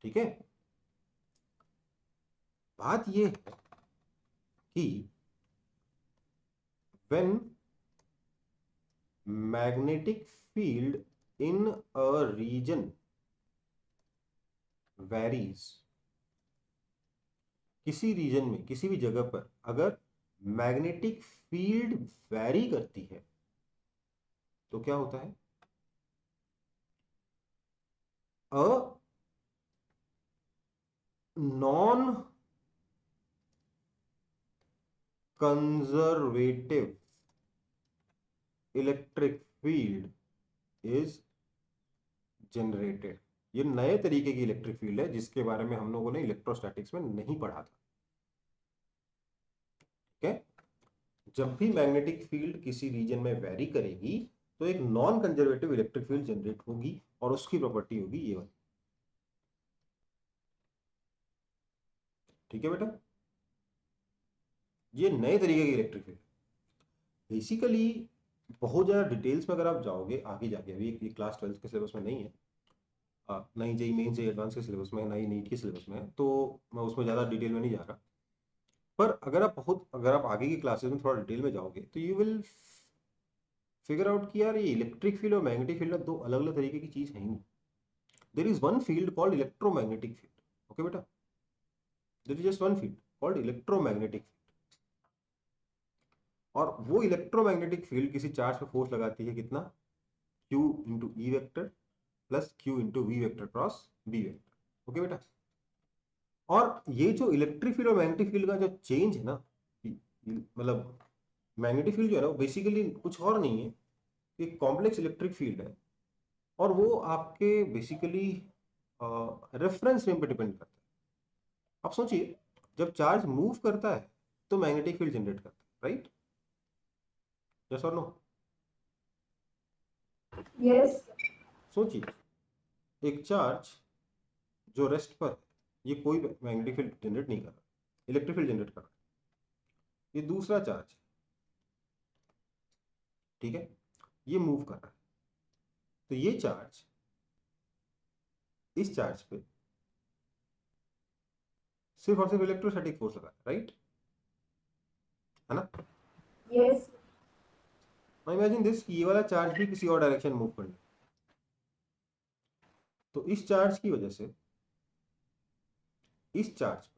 ठीक है। बात ये है कि when magnetic field in a region varies, किसी रीजन में किसी भी जगह पर अगर मैग्नेटिक फील्ड वैरी करती है तो क्या होता है, a non conservative electric field is generated. ये नए तरीके की इलेक्ट्रिक फील्ड है जिसके बारे में हम लोगों ने इलेक्ट्रोस्टैटिक्स में नहीं पढ़ा था, ठीक है। जब भी मैग्नेटिक फील्ड किसी रीजन में वेरी करेगी तो एक non conservative electric field generate होगी और उसकी प्रॉपर्टी होगी ये वाली, ठीक है बेटा। ये नए तरीके की इलेक्ट्रिक फील्ड बेसिकली बहुत ज़्यादा डिटेल्स में अगर आप जाओगे आगे जाके, अभी ये क्लास 12 के सिलेबस में नहीं है, ना ही जेई मेन जेई एडवांस के सिलेबस में है, ना ही नीट के सिलेबस में है, तो मैं उसमें ज़्यादा डिटेल में नहीं जा रहा। पर अगर आप आगे की क्लासेस में थोड़ा डिटेल में जाओगे तो यू विल फिगर आउट कि यार ये इलेक्ट्रिक फील्ड और मैग्नेटिक फील्ड दो अलग अलग तरीके की चीज़ है ही नहीं। There is one field called electromagnetic field, okay बेटा, there is just one field called electromagnetic. और वो इलेक्ट्रोमैग्नेटिक फील्ड किसी चार्ज पे फोर्स लगाती है कितना, Q into e vector plus Q into v vector cross b vector, okay बेटा। और ये जो इलेक्ट्रिक फील्ड और मैग्नेटिक फील्ड का जो चेंज है ना, मतलब मैग्नेटिक फील्ड जो है ना वो बेसिकली कुछ और नहीं है, एक कॉम्प्लेक्स इलेक्ट्रिक फील्ड है, और वो आपके बेसिकली रेफरेंस फ्रेम पे डिपेंड करता है। आप सोचिए जब चार्ज मूव करता है तो मैग्नेटिक फील्ड जनरेट करता है, राइट, यस और नो। यस। सोचिए एक चार्ज जो रेस्ट पर है ये कोई मैग्नेटिक फील्ड जनरेट नहीं कर रहा, इलेक्ट्रिक फील्ड जनरेट कर रहा है। ये दूसरा चार्ज, ठीक है, ये मूव कर रहा है, तो ये चार्ज इस चार्ज पे सिर्फ और सिर्फ इलेक्ट्रोस्टैटिक फोर्स लगा है, राइट, है ना। यस। इमेजिन दिस, ये वाला चार्ज भी किसी और डायरेक्शन मूव कर ले, तो इस चार्ज की वजह से इस चार्ज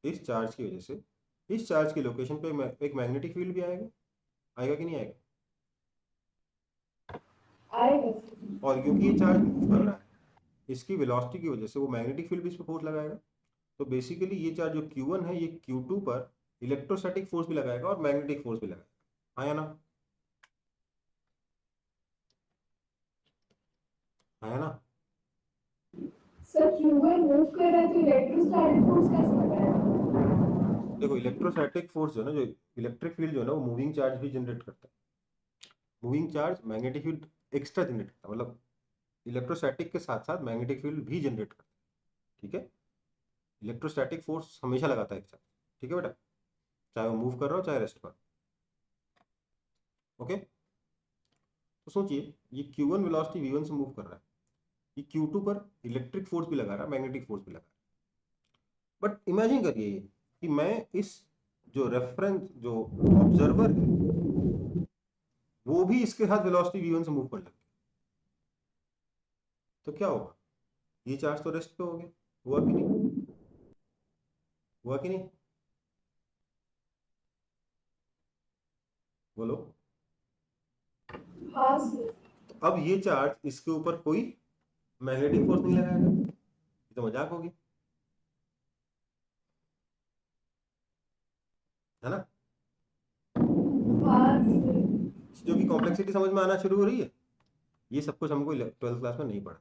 इस चार्ज की लोकेशन पे एक मैग्नेटिक फील्ड भी आएगा, आएगा कि नहीं आएगा? आएगा। और क्योंकि ये चार्ज मूव कर रहा है, इसकी वेलोसिटी की वजह से वो मैग्नेटिक फील्ड भी इस पर फोर्स लगाएगा। तो बेसिकली ये चार्ज जो Q1 है, ये Q2 पर इलेक्ट्रोस्टैटिक फोर्स भी लगाएगा और मैग्नेटिक फोर्स भी लगाएगा। आया ना? आया ना? सर Q1 मूव कर रहा है तो इलेक्ट्रोस्टैटिक फोर्स कैसे लगाएगा? देखो, इलेक्ट्रोस्टैटिक फोर्स जो है ना, जो इलेक्ट्रिक फील्ड जो है ना, वो मूविंग चार्ज भी जनरेट करता है। Moving charge magnetic field extra generate करता है, मतलब इलेक्ट्रोस्टैटिक के साथ साथ मैग्नेटिक फील्ड भी जनरेट करता है। ठीक है, इलेक्ट्रोस्टैटिक फोर्स हमेशा लगाता है एक साथ। ठीक है बेटा, चाहे वो मूव कर रहा हो चाहे रेस्ट पर। ओके, तो सोचिए ये Q1 वेलोसिटी V1 से मूव कर रहा है, ये Q2 पर इलेक्ट्रिक फोर्स भी लगा रहा है, मैग्नेटिक फोर्स भी लगा रहा है। बट इमेजिन करिए कि मैं इस जो रेफरेंस जो ऑब्जर्वर है वो भी इसके साथ वेलोसिटी V1 से मूव कर लगे, तो क्या होगा? ये चार्ज तो रेस्ट पे हो गया, हुआ कि नहीं? हुआ कि नहीं? बोलो। हाँ सर। तो अब ये चार्ज इसके ऊपर कोई मैग्नेटिक फोर्स नहीं लगाएगा, ये तो मजाक होगी, है ना? हाँ सर। जो कि कॉम्प्लेक्सिटी समझ में आना शुरू हो रही है। ये सब कुछ हमको 12th क्लास में नहीं पढ़ा।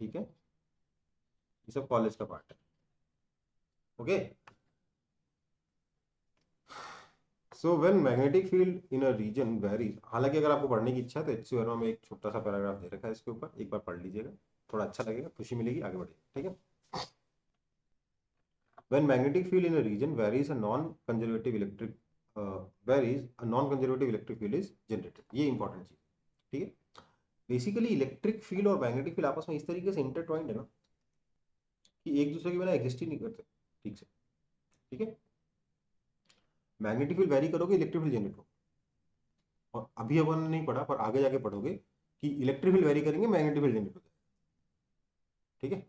ठीक है, ये सब कॉलेज का पार्ट है। Okay, so when magnetic field in a region varies, हालांकि अगर आपको पढ़ने की इच्छा है तो एचसी वर्मा में एक छोटा सा पैराग्राफ दे रखा है इसके ऊपर, एक बार पढ़ लीजिएगा, थोड़ा अच्छा लगेगा, खुशी मिलेगी, आगे बढ़िए। ठीक है, when magnetic field in a region varies a non-conservative electric field is generated। ये इंपॉर्टेंट चीज। ठीक है, बेसिकली इलेक्ट्रिक फील्ड और मैग्नेटिक फील्ड आपस में इस तरीके से इंटरट्वाइंड है ना कि एक दूसरे के बिना एग्जिस्ट ही नहीं करते ठीक से। ठीक है, मैग्नेटिक फील्ड वेरी करोगे, इलेक्ट्रिक फील्ड जनरेट हो। और अभी अपन ने नहीं पढ़ा, पर आगे जाके पढ़ोगे कि इलेक्ट्रिक फील्ड वेरी करेंगे, मैग्नेटिक फील्ड जनरेट हो जाएगा। ठीक है,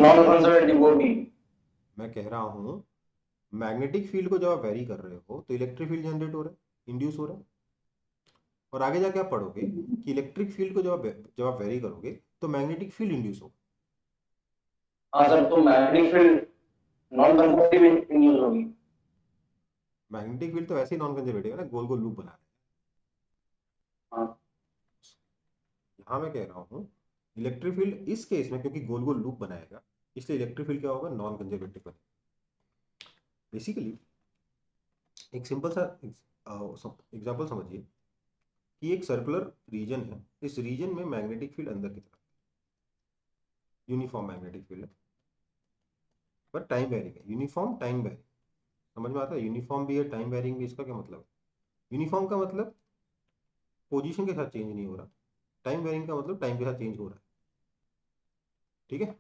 नॉन कंजर्वेटिव वो भी। मैं कह रहा हूँ मैग्नेटिक फील्ड को जब आप वेरी कर रहे हो तो इलेक्ट्रिक फील्ड जनरेट हो रहा है, इंड्यूस हो रहा है। और आगे जाके आप पढ़ोगे कि इलेक्ट्रिक फील्ड को जब आप वेरी करोगे तो मैग्नेटिक फील्ड इंड्यूस होगा। हाँ सर, तो magnetic field non conservative induce होगी। मैग्नेटिक फील्ड तो वैसे ही नॉन कंजर्वेटिव है ना, गोल गोल लूप बना रहे हाँ हैं। यहाँ मैं कह रहा हूँ इलेक्ट्रिक फील्ड इस केस में क्योंकि गोल गोल लूप बनाएगा, इसलिए इलेक्ट्रिक फील्ड क्या होगा? नॉन कंजर्वेटिव बनेगा। बेसिकली एक सिंपल सा एग्जांपल समझिए कि एक सर्कुलर रीजन है, इस रीजन में मैग्नेटिक फील्ड अंदर की तरफ यूनिफॉर्म मैग्नेटिक फील्ड है, पर टाइम वेरिंग है। यूनिफॉर्म टाइम वेरिंग समझ में आता है? यूनिफॉर्म भी है, टाइम वेरिंग भी। इसका क्या मतलब है? यूनिफॉर्म का मतलब पोजीशन के साथ चेंज नहीं हो रहा, टाइम वेरिंग का मतलब टाइम के साथ चेंज हो रहा है। ठीक है,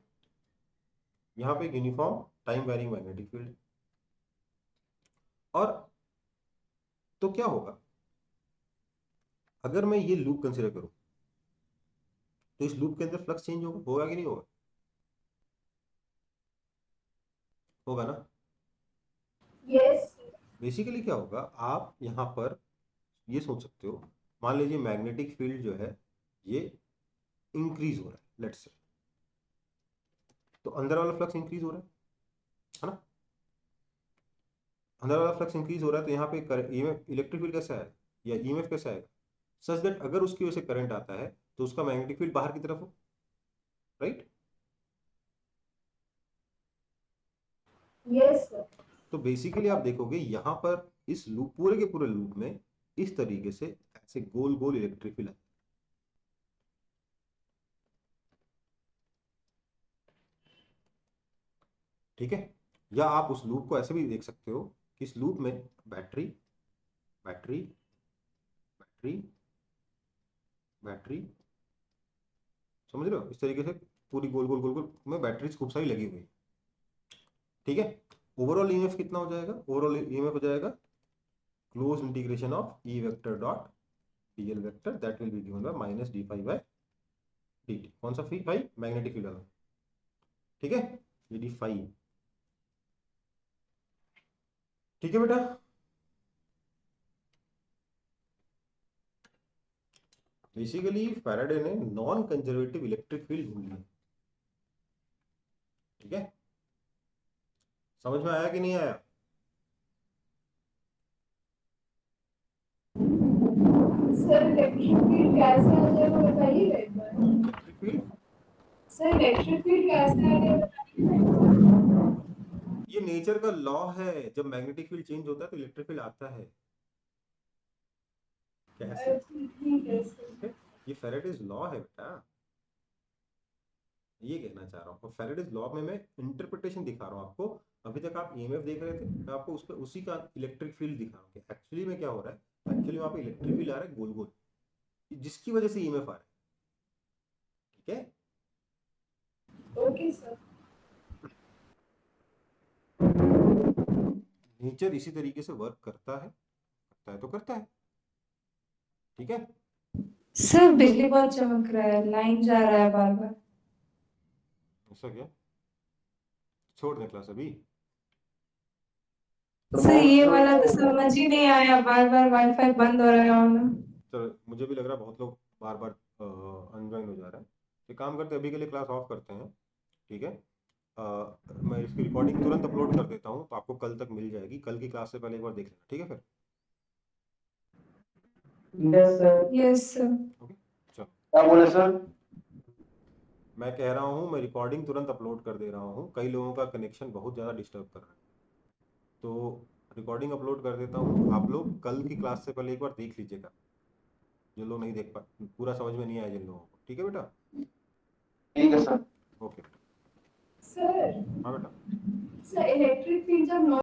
यहाँ पे एक uniform time varying magnetic field है। और तो क्या होगा अगर मैं ये लूप कंसिडर करूं, तो इस लूप के अंदर फ्लक्स चेंज होगा कि नहीं होगा? होगा ना? यस। बेसिकली क्या होगा, आप यहाँ पर ये सोच सकते हो, मान लीजिए मैग्नेटिक फील्ड जो है ये इंक्रीज हो रहा है, लेट्स से, तो अंदर वाला फ्लक्स इंक्रीज हो रहा है ना? अंदर वाला फ्लक्स इंक्रीज हो रहा है तो यहाँ पे ईएमएफ, इलेक्ट्रिक फील्ड कैसे आएगा या ईएमएफ कैसे आएगा? सच दैट अगर उसकी वजह से करंट आता है तो उसका मैग्नेटिक फील्ड बाहर की तरफ हो, राइट? Yes sir. तो बेसिकली आप देखोगे यहाँ पर इस लूप, पूरे के पूरे लूप में इस तरीके से ऐसे गोल गोल इलेक्ट्रिक फील्ड है। ठीक है, या आप उस लूप को ऐसे भी देख सकते हो कि इस लूप में बैटरी बैटरी बैटरी बैटरी, समझ रहे हो? इस तरीके से पूरी गोल गोल गोल गोल में बैटरीज खूब सारी लगी हुई है। ठीक है, ओवरऑल ईएमएफ कितना हो जाएगा? ओवरऑल ईएमएफ हो जाएगा closed integration of E vector dot dl vector that will be given by minus d phi by dt। कौन सा phi? मैग्नेटिक फील्ड वाला, ठीक है, ये डी फाई, ठीक है बेटा। बेसिकली फैराडे ने नॉन कंजर्वेटिव इलेक्ट्रिक फील्ड ढूंढ लिया, ठीक है, समझ में आया कि नहीं आया? सर इलेक्ट्रिक फील्ड कैसे आ जाएगा बताइएगा एक बार। Electric field, sir electric field कैसे आ जाएगा बताइएगा। ये नेचर का लॉ है, जब मैग्नेटिक फील्ड चेंज होता है तो इलेक्ट्रिक फील्ड आता है। कैसे? ठीक है सर। ये फैराडेज लॉ है बेटा, ये कहना चाह रहा हूँ। फैराडेज लॉ में मैं इंटरप्रिटेशन दिखा रहा हूँ आपको। अभी तक आप ईएमएफ देख रहे थे, मैं आपको उस पर उसी का इलेक्ट्रिक फील्ड दिखा रहा हूँ कि एक्चुअली में क्या हो रहा है। एक्चुअली वहां पे इलेक्ट्रिक फील्ड आ रहा है गोल गोल, जिसकी वजह से ईएमएफ आ रहा है, ठीक है। Okay sir. नेचर इसी तरीके से वर्क करता है तो करता है, ठीक है। सर बिजली बहुत चमक रहा है, लाइन जा रहा है बार बार। ऐसा क्या? छोड़ दे क्लास अभी। सर ये वाला तो समझ ही नहीं आया, बार बार वाईफाई बंद हो रहा है ऑन। चलो, मुझे भी लग रहा है बहुत लोग बार बार अनज्वाइन हो जा रहे हैं। तो काम करते हैं, अभी के लिए क्लास ऑफ करते हैं, ठीक है। मैं इसकी रिकॉर्डिंग तुरंत अपलोड कर देता हूँ, तो आपको कल तक मिल जाएगी। कल की क्लास से पहले एक बार देख लेना, ठीक है फिर। Yes sir. Yes sir. Okay, चलो। क्या बोले सर? मैं कह रहा हूँ मैं रिकॉर्डिंग तुरंत अपलोड कर दे रहा हूँ, कई लोगों का कनेक्शन बहुत ज़्यादा डिस्टर्ब कर रहा है, तो रिकॉर्डिंग अपलोड कर देता हूँ। आप लोग कल की क्लास से पहले एक बार देख लीजिएगा, जो लोग नहीं देख पा, पूरा समझ में नहीं आया जिन लोगों को, ठीक है बेटा। ठीक है सर। ओके सर हाँ बेटा। सर इलेक्ट्रिक फील्ड जब